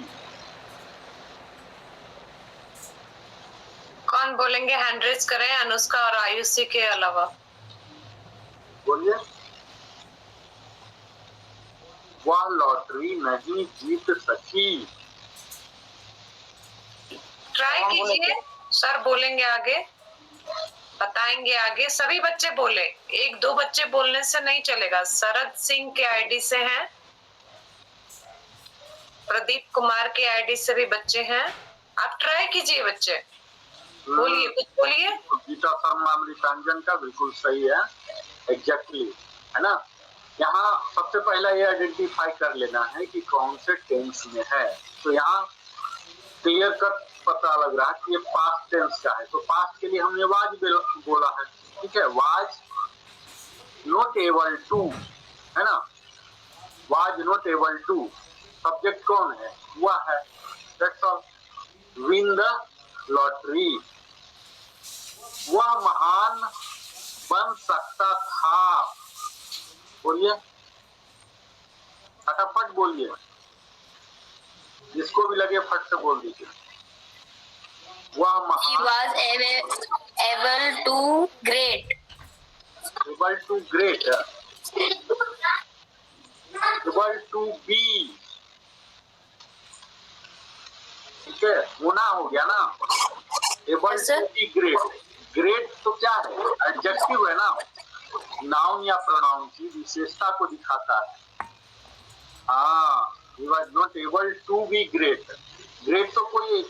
कौन बोलेंगे? हैंड रेज करें, अनुष्का और आयुषी के अलावा। बोलिए। वह लॉटरी नहीं जीत सकी। ट्राई कीजिए, सर बोलेंगे आगे, बताएंगे आगे। सभी बच्चे बोले, एक दो बच्चे बोलने से नहीं चलेगा। शरद सिंह के आईडी से हैं, प्रदीप कुमार के आईडी से भी बच्चे हैं। आप ट्राई कीजिए बच्चे, बोलिए, कुछ बोलिए। गीता शर्मा अमृतांजन का बिल्कुल सही है, एग्जैक्टली, है ना। यहाँ सबसे पहला ये आइडेंटिफाई कर लेना है कि कौन से टेंस में है। तो यहाँ क्लियर कट पता लग रहा है कि ये पास्ट टेंस का है, तो पास्ट के लिए हमने वाज बोला है। ठीक है, वाज नॉट एबल टू, है ना, was not able to. Subject कौन है? वह है, that's all. Win the lottery, वह महान बन सकता था। बोलिए, फटाफट बोलिए, जिसको भी लगे फट से बोल दीजिए। वह He was able to great. able to great, able to be। ठीक है, होना हो गया ना, able to be great। Great तो क्या है? एडजेक्टिव है ना, नाउन या प्रोनाउन की विशेषता को दिखाता है। हाँ, he was not able to be great। Great तो कोई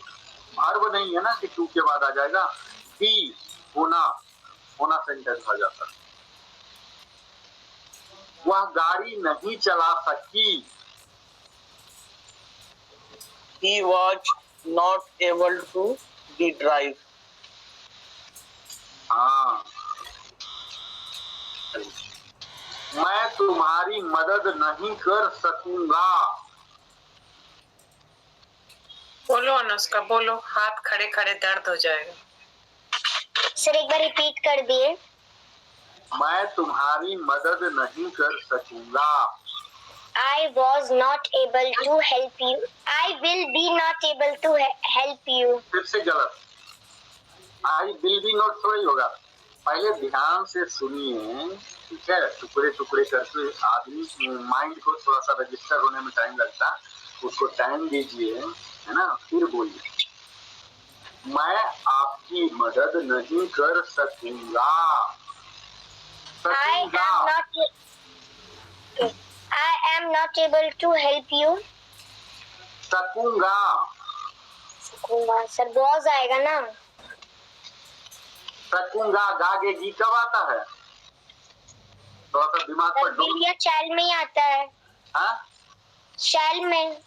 वर्ब नहीं है ना कि टू के बाद आ जाएगा। बी, होना सेंटेंस आ जाता है। वह गाड़ी नहीं चला सकी। He was not able to be drive। हाँ, मैं तुम्हारी मदद नहीं कर सकूंगा। बोलो अनुष्का, बोलो, हाथ खड़े खड़े दर्द हो जाएगा। सर एक बार रिपीट कर दिए। मैं तुम्हारी मदद नहीं कर सकूंगा। I was not able to help you. I will be not able to help you. फिर से गलत, आई विल बी नॉट थोड़ी होगा। पहले ध्यान से सुनिए, ठीक है, टुकड़े टुकड़े करके आदमी माइंड को थोड़ा सा रजिस्टर होने में टाइम लगता है, उसको टाइम दीजिए, है ना, फिर बोलिए। मैं आपकी मदद नहीं कर सकूंगा। I am not able to help you. सकूंगा। सकूंगा सर, was आएगा ना। सकूंगा, गागे गी कब आता है? थोड़ा सा दिमाग पर will या shall में ही आता है। हाँ, shall में,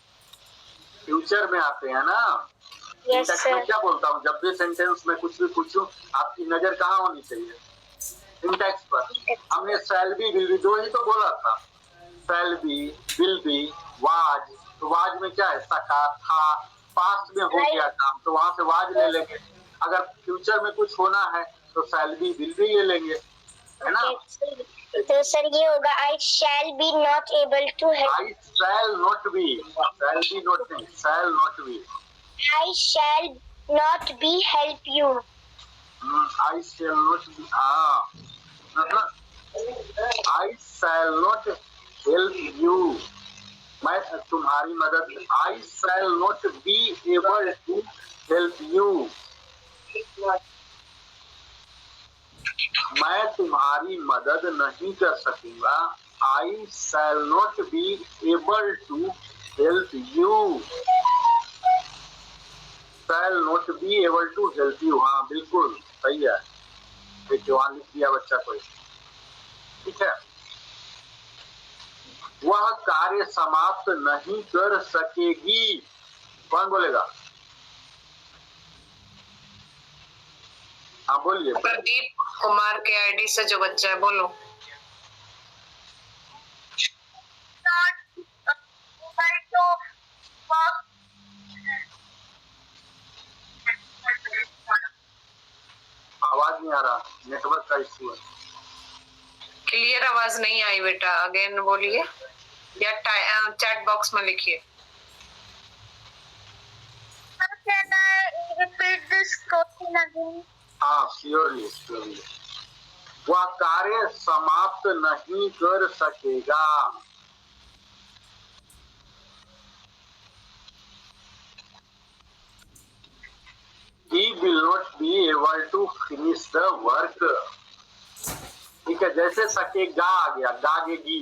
फ्यूचर में आते हैं ना। yes मैं sir। क्या बोलता हूँ, जब भी सेंटेंस में कुछ भी पूछूं, आपकी नजर कहाँ होनी चाहिए? सिंटैक्स पर। हमने शैल बी विल बी दो ही तो बोला था, shall be, will be, was. तो वाज में क्या है? सका, था, पास्ट में हो गया काम, तो वहां से वाज ले लेंगे। अगर फ्यूचर में कुछ होना है तो शैल बी, विल बी ले लेंगे, है ना। तो सर ये होगा I shall be not able to help. I shall not be, shall be not नहीं, shall not be. I shall not be help you. I shall not be, हाँ I shall not help you, मैं तुम्हारी मदद, I shall not be able to help you, मैं तुम्हारी मदद नहीं कर सकूंगा। I shall not be able to help you, shall not be able to help you, हाँ बिल्कुल सही है। देखिए वहां लिख दिया बच्चा कोई, ठीक है। वह कार्य समाप्त नहीं कर सकेगी, कौन बोलेगा? हाँ बोलिए। प्रदीप कुमार के आईडी से जो बच्चा है, बोलो। आवाज नहीं आ रहा, नेटवर्क का इश्यू है। क्लियर आवाज नहीं आई बेटा, अगेन बोलिए या चैट बॉक्स में लिखिए। Can I repeat this question again? हाँ श्योरली श्योरली। वह कार्य समाप्त नहीं कर सकेगा, he will not be able to finish the work, ठीक है। जैसे सकेगा आ गया, गागेगी,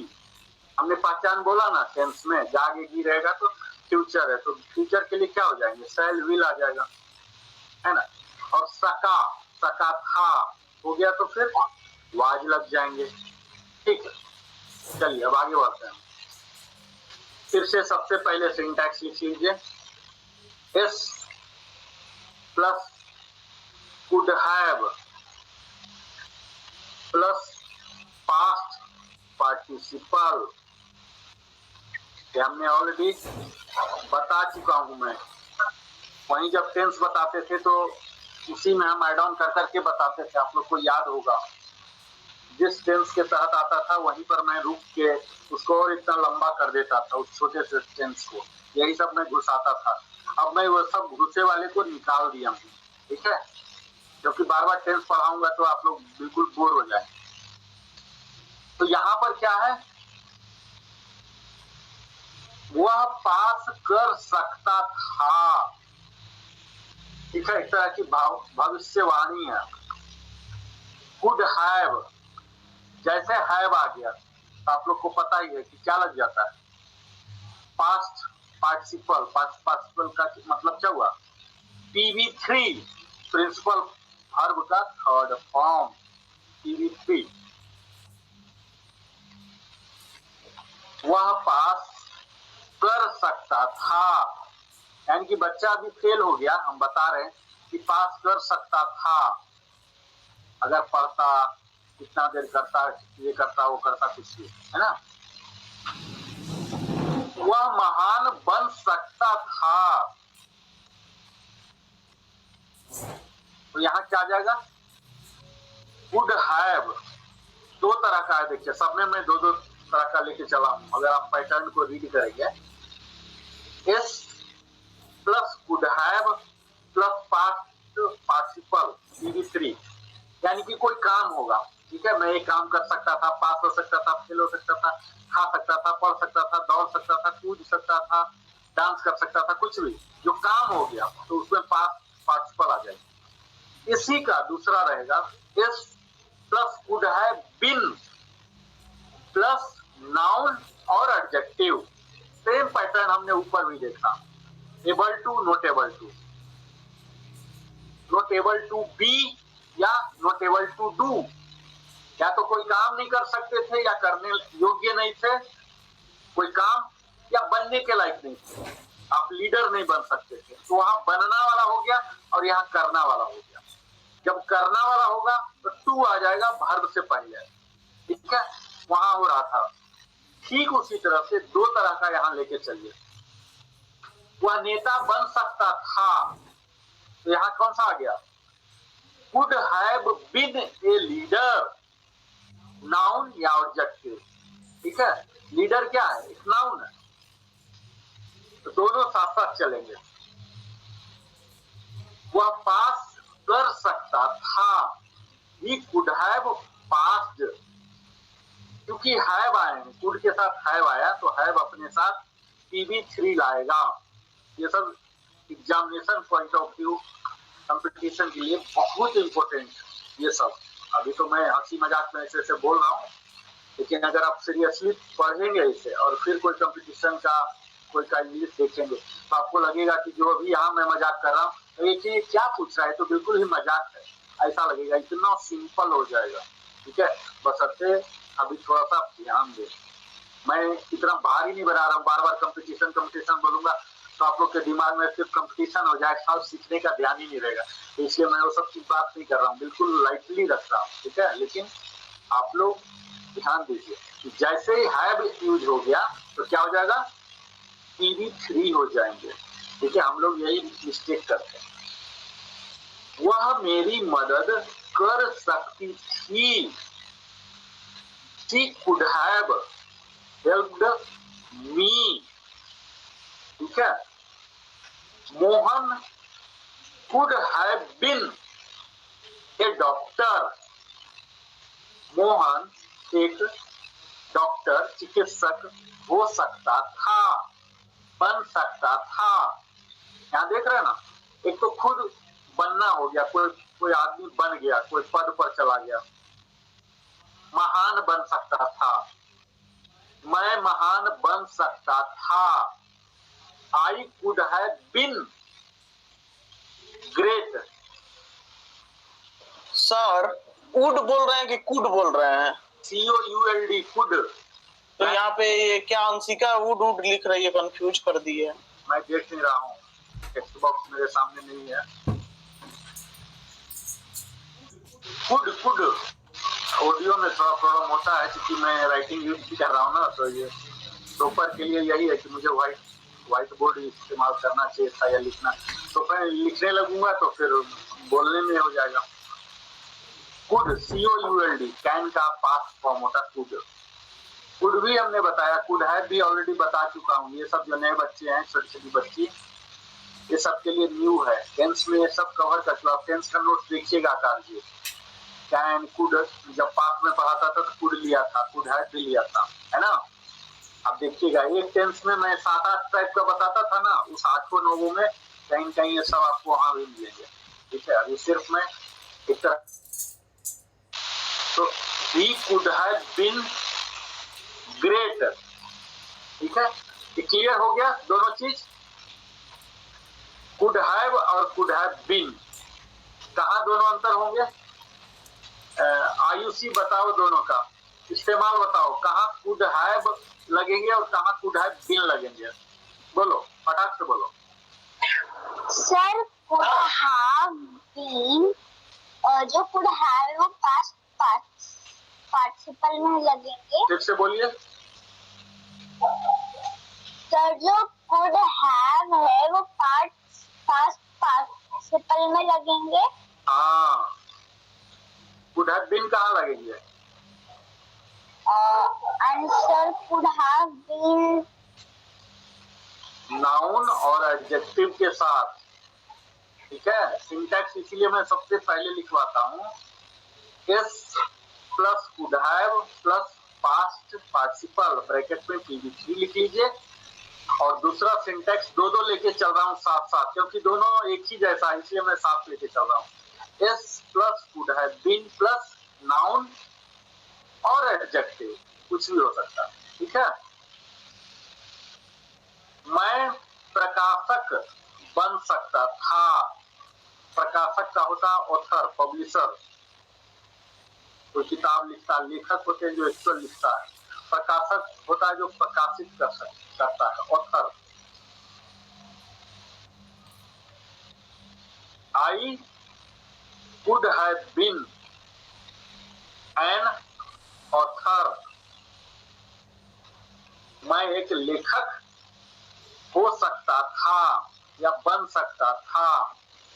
हमने पहचान बोला ना टेंस में, गागेगी रहेगा तो फ्यूचर है, तो फ्यूचर के लिए क्या हो जाएंगे, शैल विल आ जाएगा, है ना। और सका, सका था हो गया तो फिर वाज लग जाएंगे, ठीक है। चलिए अब आगे बढ़ते हैं। फिर से सबसे पहले सिंटैक्स लिख लीजिए, S plus could have plus past participle, हमने ऑलरेडी बता चुका हूं मैं। वहीं जब टेंस बताते थे तो उसी में हम ऐड ऑन कर करके बताते थे, आप लोग को याद होगा। जिस टेंस के तहत आता था वहीं पर मैं रुक के उसको और इतना लंबा कर देता था, उस छोटे से टेंस को, यही सब मैं घुसाता था। अब मैं वो सब घुसे वाले को निकाल दिया हूँ, ठीक है, क्योंकि बार बार टेंस पढ़ाऊंगा तो आप लोग बिल्कुल बोर हो जाएंगे। तो यहाँ पर क्या है, वह पास कर सकता था, ठीक है, एक तरह की भविष्यवाणी है। कुड हैव, जैसे हैव आ गया तो आप लोग को पता ही है कि क्या लग जाता है, पास्ट पार्टिसिपल। पास्ट पार्टिसिपल का मतलब क्या हुआ, PV3, प्रिंसिपल वर्ब का थर्ड फॉर्म PV3। वह पास कर सकता था, यानी कि बच्चा अभी फेल हो गया, हम बता रहे हैं कि पास कर सकता था, अगर पढ़ता, कितना देर करता, ये करता वो करता, कुछ भी, है ना। वह महान बन सकता था, तो यहाँ क्या आ जाएगा, वुड हैव। दो तरह का है, देखिए सब में मैं दो दो तरह का लेके चला हूं, अगर आप पैटर्न को रीड करेंगे। S plus would have plus past participle PV3, यानी कि कोई काम होगा, ठीक है, मैं ये काम कर सकता था, पास हो सकता था, फेल हो सकता था, खा सकता था, पढ़ सकता था, दौड़ सकता था, कूद सकता था, डांस कर सकता था, कुछ भी जो काम हो गया तो उसमें पास पार्टिसिपल आ जाएगा। इसी का दूसरा रहेगा, S plus would have been plus noun और एडजेक्टिव। सेम पैटर्न हमने ऊपर भी देखा, able to, not able to, not able to be या नॉट एबल टू डू, या तो कोई काम नहीं कर सकते थे, या करने योग्य नहीं थे कोई काम, या बनने के लायक नहीं थे, आप लीडर नहीं बन सकते थे, तो वहां बनना वाला हो गया और यहाँ करना वाला हो गया। जब करना वाला होगा तो टू आ जाएगा वर्ब से पहले, ठीक है, वहां हो रहा था। ठीक उसी तरह से दो तरह का यहाँ लेके चलिए, वह नेता बन सकता था, तो यहाँ कौन सा आ गया, could have been a leader, noun या ऑब्जेक्टिव, ठीक है। लीडर क्या है, एक नाउन है, तो दोनों साथ साथ चलेंगे। वह पास कर सकता था, ही कुड हैव पास्ड, क्योंकि हैव आए, कुड के साथ हैव आया तो हैव अपने साथ PV3 लाएगा। ये सब examination point of view competition के लिए बहुत इंपॉर्टेंट ये सब। अभी तो मैं हंसी मजाक में ऐसे बोल रहा हूँ, लेकिन अगर आप सीरियसली पढ़ेंगे इसे और फिर कोई कंपटीशन का कोई का इंग्लिश देखेंगे तो आपको लगेगा कि जो अभी यहाँ मैं मजाक कर रहा हूँ तो ये चीज क्या पूछ रहा है, तो बिल्कुल ही मजाक है ऐसा लगेगा, इतना सिंपल हो जाएगा, ठीक है। बशर्ते अभी थोड़ा सा ध्यान दें। मैं इतना भारी नहीं बना रहा हूँ, बार बार कंपटीशन कंपटीशन बोलूंगा तो आप लोग के दिमाग में सिर्फ कंपटीशन हो जाएगा और सीखने का ध्यान ही नहीं रहेगा, तो इसलिए मैं वो सब चीज बात नहीं कर रहा हूँ, बिल्कुल लाइटली रख रहा हूँ, ठीक है। लेकिन आप लोग ध्यान दीजिए कि जैसे ही हैव यूज हो गया तो क्या हो जाएगा, PV3 हो जाएंगे, ठीक है। हम लोग यही मिस्टेक करते हैं। वह मेरी मदद कर सकती थी, she could have helped me, ठीक है। Mohan could have been a doctor, Mohan एक डॉक्टर चिकित्सक हो सकता था, बन सकता था। यहाँ देख रहे हैं ना, एक तो खुद बनना हो गया, कोई आदमी बन गया, कोई पद पर चला गया, महान बन सकता था, मैं महान बन सकता था, I could have been great. Sir would बोल रहे हैं कि कुड बोल रहे हैं? COULD could. तो यहाँ पे ये क्या अंशिका वुड वुड लिख रही है, कंफ्यूज कर दी है। मैं देख नहीं रहा हूँ, टेक्स्ट बॉक्स मेरे सामने नहीं है। कुड कुड ऑडियो में थोड़ा प्रॉब्लम होता है क्योंकि मैं राइटिंग यूज भी कर रहा हूँ ना, तो ये टॉपर के लिए यही है कि मुझे व्हाइट बोर्ड इस्तेमाल करना चाहिए था या लिखना, तो मैं लिखने लगूंगा तो फिर बोलने में हो जाएगा। कुड COULD कैन का पास्ट फॉर्म होता है कुड। कुड भी हमने बताया, कुड हैव भी ऑलरेडी बता चुका हूँ। ये सब जो नए बच्चे हैं, छोटी छोटी बच्ची, ये सब के लिए न्यू है। टेंस में ये सब कवर कर चुका। टेंस का नोट देखिएगा आकार जी। कैन कुड जब पास्ट में पढ़ाता था तो कुड लिया था, कुड हैव भी लिया था, है ना। अब देखिएगा एक टेंस में मैं 7-8 टाइप का बताता था ना, उस 8-9 में कहीं कहीं ये सब आपको वहां भी मिलेंगे, ठीक है। अभी सिर्फ मैं एक तरह, तो he could have been great, ठीक है। क्लियर हो गया दोनों चीज, कुड हैव और कुड हैव बीन, कहाँ दोनों अंतर होंगे? आयुषी बताओ, दोनों का इस्तेमाल बताओ, कहाँ कुड हैव लगेंगे और कहाँ कुड हैव बीन लगेंगे, बोलो फटाक से बोलो। सर कुड हैव बीन, जो कुड हैव वो पास्ट पार्टिसिपल में लगेंगे। फिर से बोलिए। सर जो कुड हैव है वो पास्ट पार्टिसिपल में लगेंगे। हाँ, कुड हैव बीन कहाँ लगेंगे? Answer could have been noun और एडजेक्टिव के साथ, ठीक है। सिंटैक्स इसलिए मैं सबसे पहले लिखवाता हूँ, S plus could have plus past participle bracket में PV3 लिख लीजिए। और दूसरा सिंटैक्स दो लेके चल रहा हूँ साथ साथ, क्योंकि दोनों एक ही जैसा है, इसलिए मैं साथ लेके चल रहा हूँ। S plus could have been plus noun और एडजेक्टिव, कुछ भी हो सकता है, ठीक है। मैं प्रकाशक बन सकता था, प्रकाशक का होता ऑथर, पब्लिशर, कोई किताब लिखता, लेखक होते हैं जो एक्चुअल लिखता है, प्रकाशक होता है जो प्रकाशित करता है, author. I could have been an author, मैं एक लेखक हो सकता था या बन सकता था।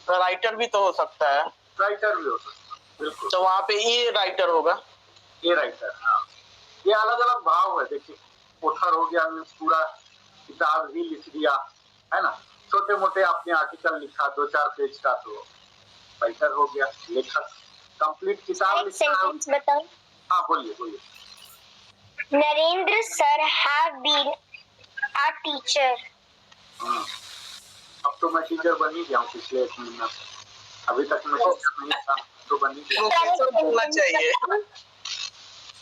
तो राइटर भी तो हो सकता है। राइटर भी हो सकता है, बिल्कुल। तो वहाँ पे ये राइटर होगा। ए राइटर, हाँ। ये अलग अलग भाव है। देखिए, ऑथर हो गया मीन्स पूरा किताब ही लिख दिया, है ना। छोटे मोटे आपने आर्टिकल लिखा 2-4 पेज का तो राइटर हो गया, लेखक। कंप्लीट किताब एक लिखा है। सेंटेंस बताओ। हाँ बोलिए बोलिए। Narendra sir have been a teacher. अब तो मैं टीचर बन ही गया हूँ पिछले 1 महीना से। अभी तक मैं टीचर नहीं था, तो बन ही गया। प्रोफेसर बोलना चाहिए।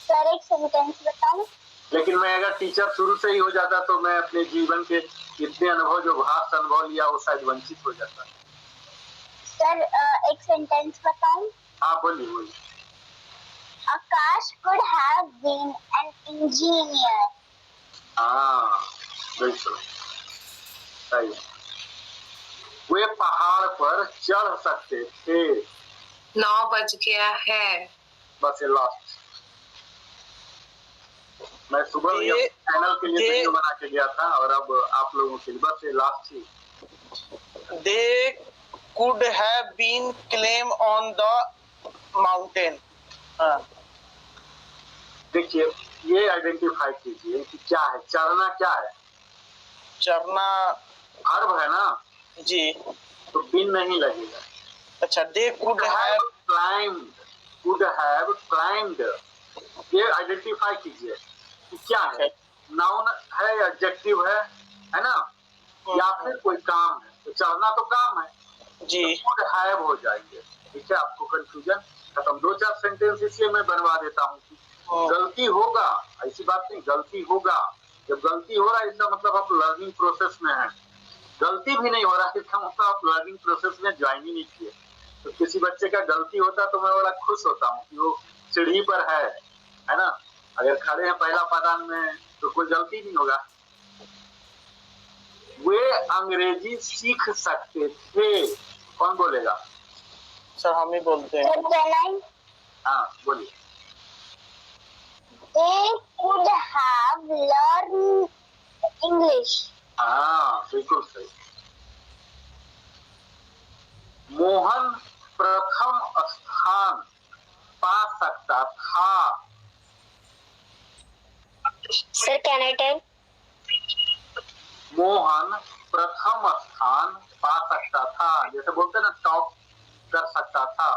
सर एक सेंटेंस बताओ। लेकिन मैं अगर टीचर शुरू से ही हो जाता तो मैं अपने जीवन के इतने अनुभव, जो भास्ट अनुभव लिया, वो शायद वंचित हो जाता। सर एक सेंटेंस बताओ। हाँ बोलिए बोलिए। आकाश could have been an engineer. हाँ बिल्कुल सही। वे पहाड़ पर चढ़ सकते थे। 9 बज गया है। बस ये लास्ट। मैं सुबह भी चैनल के लिए वीडियो बना के गया था और अब आप लोगों के लिए बस ये last he. They could have been claim on the mountain. हाँ। देखिए, ये आइडेंटिफाई कीजिए कि क्या है चढ़ना। क्या है चढ़ना? अर्ब है ना जी। तो बिन नहीं लगेगा। अच्छा, they could have climbed, could have climbed, ये आइडेंटिफाई कीजिए कि क्या है। नाउन है, एडजेक्टिव है ना, या फिर कोई काम है। तो चढ़ना तो काम है जी। तो could have हो जाएंगे। ठीक है, आपको कंफ्यूजन खत्म। 2-4 सेंटेंस इसलिए मैं बनवा देता हूँ कि गलती होगा, ऐसी बात नहीं, गलती होगा। जब गलती हो रहा है इसका मतलब आप लर्निंग प्रोसेस में है। गलती भी नहीं हो रहा है इसका मतलब आप लर्निंग प्रोसेस में ज्वाइन ही नहीं किए। तो किसी बच्चे का गलती होता तो मैं बड़ा खुश होता हूँ कि वो सीढ़ी पर है ना। अगर खड़े हैं पहला पादान में तो कोई गलती नहीं होगा। वे अंग्रेजी सीख सकते थे। कौन बोलेगा? सर हम ही बोलते हैं। हाँ बोलिए। They could have learned English. हाँ बिल्कुल सही। मोहन प्रथम स्थान पा सकता था। Sir, can I tell? Mohan प्रथम स्थान पा सकता था, जैसे बोलते ना टॉप कर सकता था।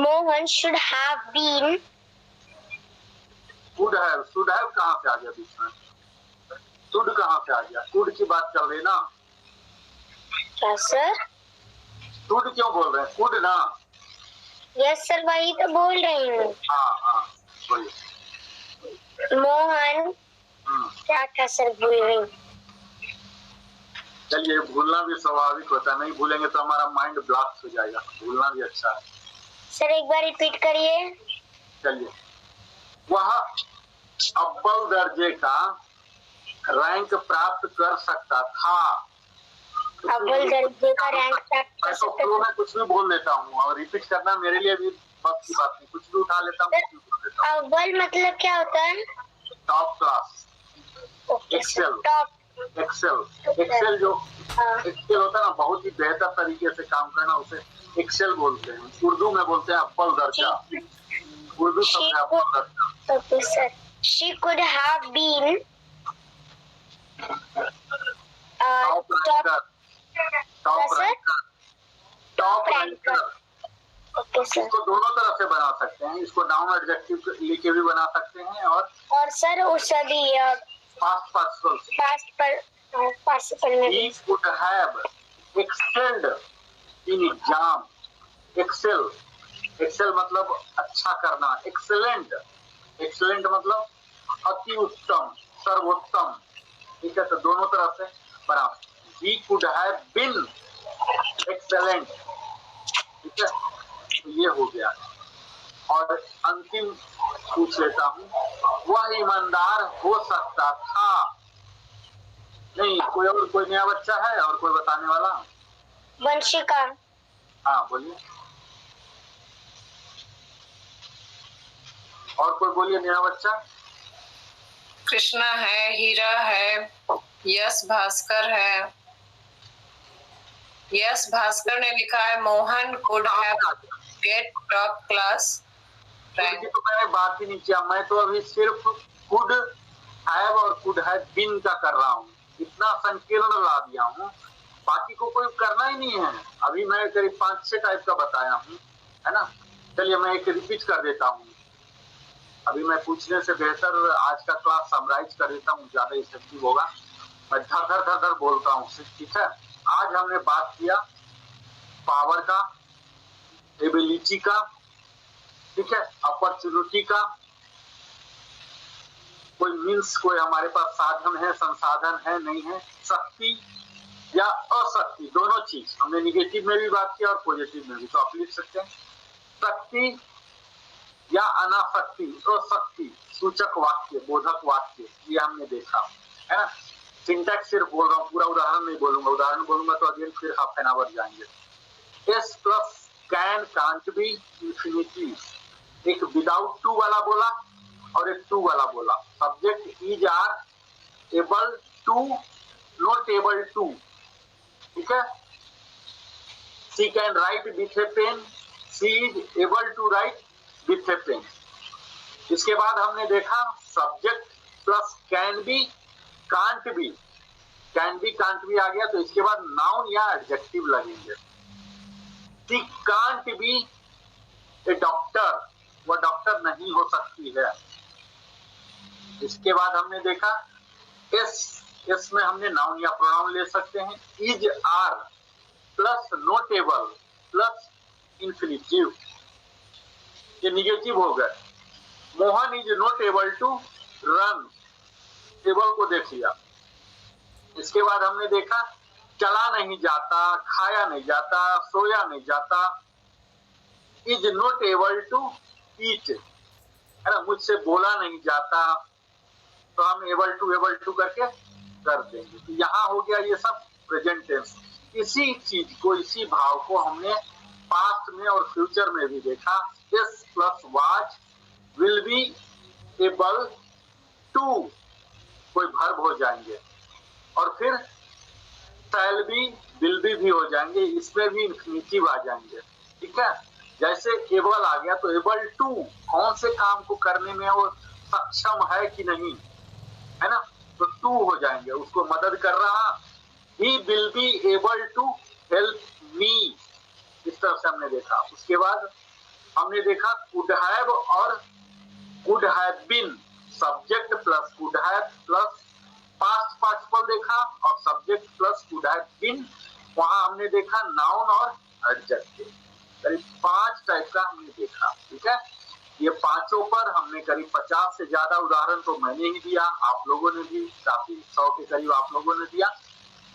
Mohan should have been. Should have कहाँ से आ गया बीच में? शुड कहाँ से आ गया? शुड की बात चल रही ना। क्या सर? शुड क्यों बोल रहे हैं? शुड ना। यस सर, वही तो बोल रही हूँ। हाँ हाँ बोलिए। मोहन क्या था सर, भूल गई। चलिए, भूलना भी स्वाभाविक होता है, नहीं भूलेंगे तो हमारा माइंड ब्लॉक हो जाएगा। भूलना भी अच्छा है। सर एक बार रिपीट करिए। चलिए, वह अव्वल दर्जे का रैंक प्राप्त कर सकता था। अव्वल दर्जे का रैंक प्राप्त कर मैं तो सकता फ्लो था। में कुछ भी बोल लेता हूँ और रिपीट करना मेरे लिए भी बस की बात नहीं। कुछ भी उठा लेता हूँ, कुछ भी बोल लेता हूँ। अव्वल मतलब क्या होता है? Top class. Excel. Top. Excel जो एक्सेल होता है ना, बहुत ही बेहतर तरीके से काम करना, उसे एक्सेल बोलते हैं। उर्दू में बोलते हैं अव्वल दर्जा। उर्दू शब्द है अव्वल दर्जा। Okay sir. She could have been top ranker. Top ranker. Top ranker. Okay sir. इसको दोनों तरफ से बना सकते हैं। इसको नाउन एडजेक्टिव लेके भी बना सकते हैं और सर उस अभी पास्ट पार्टिसिपल में He could have excelled in exam. Excel मतलब अच्छा करना। एक्सेलेंट मतलब अति उत्तम, सर्वोत्तम। ठीक है, तो दोनों तरफ से बना। He could have been excellent। ठीक है, तो ये हो गया। और अंतिम पूछ लेता हूँ, वह ईमानदार हो सकता था। नहीं, कोई नया बच्चा है और कोई बताने वाला? वंशिका। हाँ बोलिए। और कोई बोलिए नया बच्चा। कृष्णा है, हीरा है, यश भास्कर है। यश भास्कर ने लिखा है Mohan could have get top class. Could की तो मैंने बात ही नहीं किया, मैं तो अभी सिर्फ कुड हैव और कुड हैव बीन का कर रहा हूँ, इतना संकीर्ण ला दिया हूँ, बाकी को कोई करना ही नहीं है। अभी मैं करीब 5-6 टाइप का बताया हूँ, है ना। चलिए मैं एक रिपीट कर देता हूँ, अभी मैं पूछने से बेहतर आज का क्लास समराइज कर देता हूँ, ज्यादा इफेक्टिव होगा। मैं धर धर धर धर बोलता हूँ, ठीक है। आज हमने बात किया पावर का, एबिलिटी का, ठीक है, अपॉर्चुनिटी का, कोई मीन्स, कोई हमारे पास साधन है, संसाधन है, नहीं है, शक्ति या अशक्ति, दोनों चीज हमने निगेटिव में भी बात किया और पॉजिटिव में भी, तो आप लिख सकते हैं शक्ति या अनाशक्ति, अशक्ति, सूचक वाक्य, बोधक वाक्य, ये हमने देखा, है ना। सिंटैक्स सिर्फ बोल रहा हूँ, पूरा उदाहरण नहीं बोलूंगा, उदाहरण बोलूंगा तो अगेन फिर हाफ एन आवर जाएंगे। S plus can, can't be, infinity, एक विदाउट टू वाला बोला और एक टू वाला बोला। Subject is are able to, not able to, ठीक है। She can write with a pen, she is able to write with a pen. इसके बाद हमने देखा subject plus can be, can't be, can be can't be आ गया, तो इसके बाद नाउन या एडजेक्टिव लगेंगे। सी कांट बी ए डॉक्टर, वह डॉक्टर नहीं हो सकती है। इसके बाद हमने देखा एस में हमने नाउन या प्रोनाउन ले सकते हैं। Is are plus not able plus infinitive, ये निगेटिव हो गए। Mohan is not able to run, table को देख लिया। इसके बाद हमने देखा चला नहीं जाता, खाया नहीं जाता, सोया नहीं जाता। Is not able to eat, है ना, मुझसे बोला नहीं जाता, तो हम एबल टू करके कर देंगे। तो यहाँ हो गया ये सब प्रेजेंट टेंस। इसी चीज को, इसी भाव को हमने पास्ट में और फ्यूचर में भी देखा। S plus was will be able to, कोई वर्ब हो जाएंगे, और फिर शैल बी, विल बी भी हो जाएंगे, इसमें भी इंफिनिटिव आ जाएंगे, ठीक है। जैसे एबल आ गया तो एबल टू, कौन से काम को करने में वो सक्षम है कि नहीं, है ना, तो टू हो जाएंगे, उसको मदद कर रहा। He will be able to help me, इस तरह से हमने देखा। उसके बाद हमने देखा कुड हैव और could have been, subject plus could have plus past participle देखा, और subject plus could have been, वहां हमने देखा नाउन और एडजेक्टिव। करीब 5 टाइप का हमने देखा, ठीक है। ये पांचों पर हमने करीब 50 से ज्यादा उदाहरण तो मैंने ही दिया, आप लोगों ने भी काफी 100 के करीब आप लोगों ने दिया।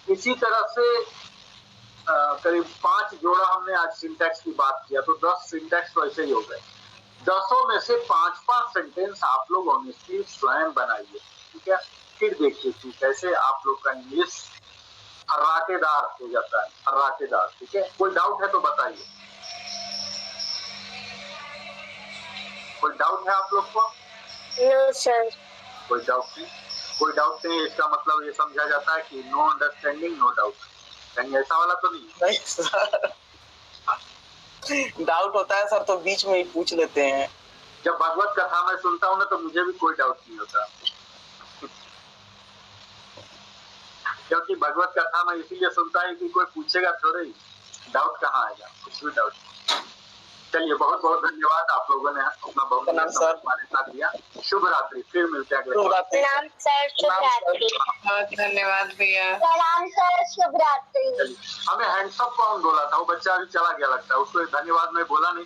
इसी तरह से करीब 5 जोड़ा हमने आज सिंटैक्स की बात किया, तो 10 सिंटैक्स तो ऐसे ही हो गए। 10 में से 5-5 सेंटेंस आप लोग ऑनेस्टली स्वयं बनाइए, ठीक है। फिर देखिए कि कैसे आप लोग का इंग्लिश फर्राटेदार हो जाता है, फर्राटेदार, ठीक है। कोई डाउट है तो बताइए, कोई डाउट है आप लोग को? No sir. कोई डाउट नहीं, कोई डाउट नहीं, इसका मतलब ये समझा जाता है कि नो अंडरस्टैंडिंग नो डाउट, कहीं ऐसा वाला तो नहीं सर, डाउट होता है सर तो बीच में ही पूछ लेते हैं। जब भगवत कथा में सुनता हूँ ना तो मुझे भी कोई डाउट नहीं होता, क्योंकि भगवत कथा में इसीलिए सुनता है कि कोई पूछेगा थोड़े ही, डाउट कहाँ आएगा, कुछ भी डाउट। चलिए बहुत बहुत धन्यवाद, आप लोगों ने अपना बहुत हमारे साथ दिया। शुभ रात्रि, फिर मिलते हैं अगले। प्रणाम सर, शुभ रात्रि। बहुत धन्यवाद भैया। प्रणाम सर, शुभ रात्रि। हमें हैंड्सअप कौन बोला था, वो बच्चा अभी चला गया लगता है, उसको धन्यवाद मैं बोला नहीं।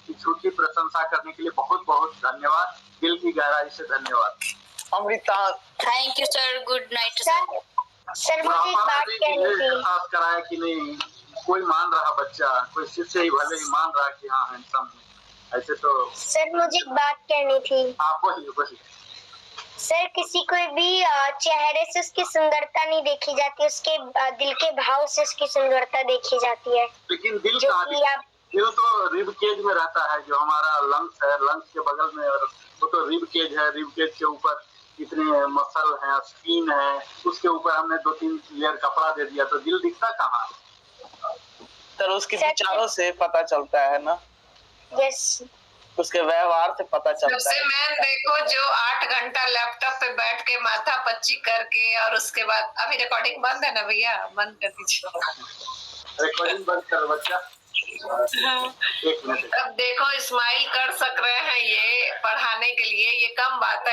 कि छोटी प्रशंसा करने के लिए बहुत बहुत धन्यवाद, दिल की गहराई से धन्यवाद। Amrita, thank you sir, good night sir. Sir मुझे एक बात कहनी थी। एहसास कराया कि नहीं, कोई मान रहा बच्चा, कोई शिष्य ही भले ही मान रहा कि हाँ हैंडसम है, ऐसे तो। सर मुझे एक बात कहनी थी। आप बोलिए। सर किसी को भी चेहरे से उसकी सुंदरता नहीं देखी जाती, उसके दिल के भाव से उसकी सुंदरता देखी जाती है। लेकिन दिल जो कहाँ, कि आप दिल तो रिब केज में रहता है, जो हमारा लंग्स है, लंग्स के बगल में, और वो तो रिब केज है। रिब केज के ऊपर इतने मसल है, स्किन है, उसके ऊपर हमने 2-3 लेयर कपड़ा दे दिया, तो दिल दिखता कहाँ? सर उसके विचारों से पता चलता है ना। यस। उसके व्यवहार से पता चलता सबसे है। मैन देखो जो 8 घंटा लैपटॉप पे बैठ के माथा पच्ची करके और उसके बाद अभी रिकॉर्डिंग बंद है ना भैया, बंद कर दीजिए। रिकॉर्डिंग बंद करो बच्चा। एक मिनट। अब देखो स्माइल कर सक रहे हैं ये पढ़ाने के लिए, ये कम बात है।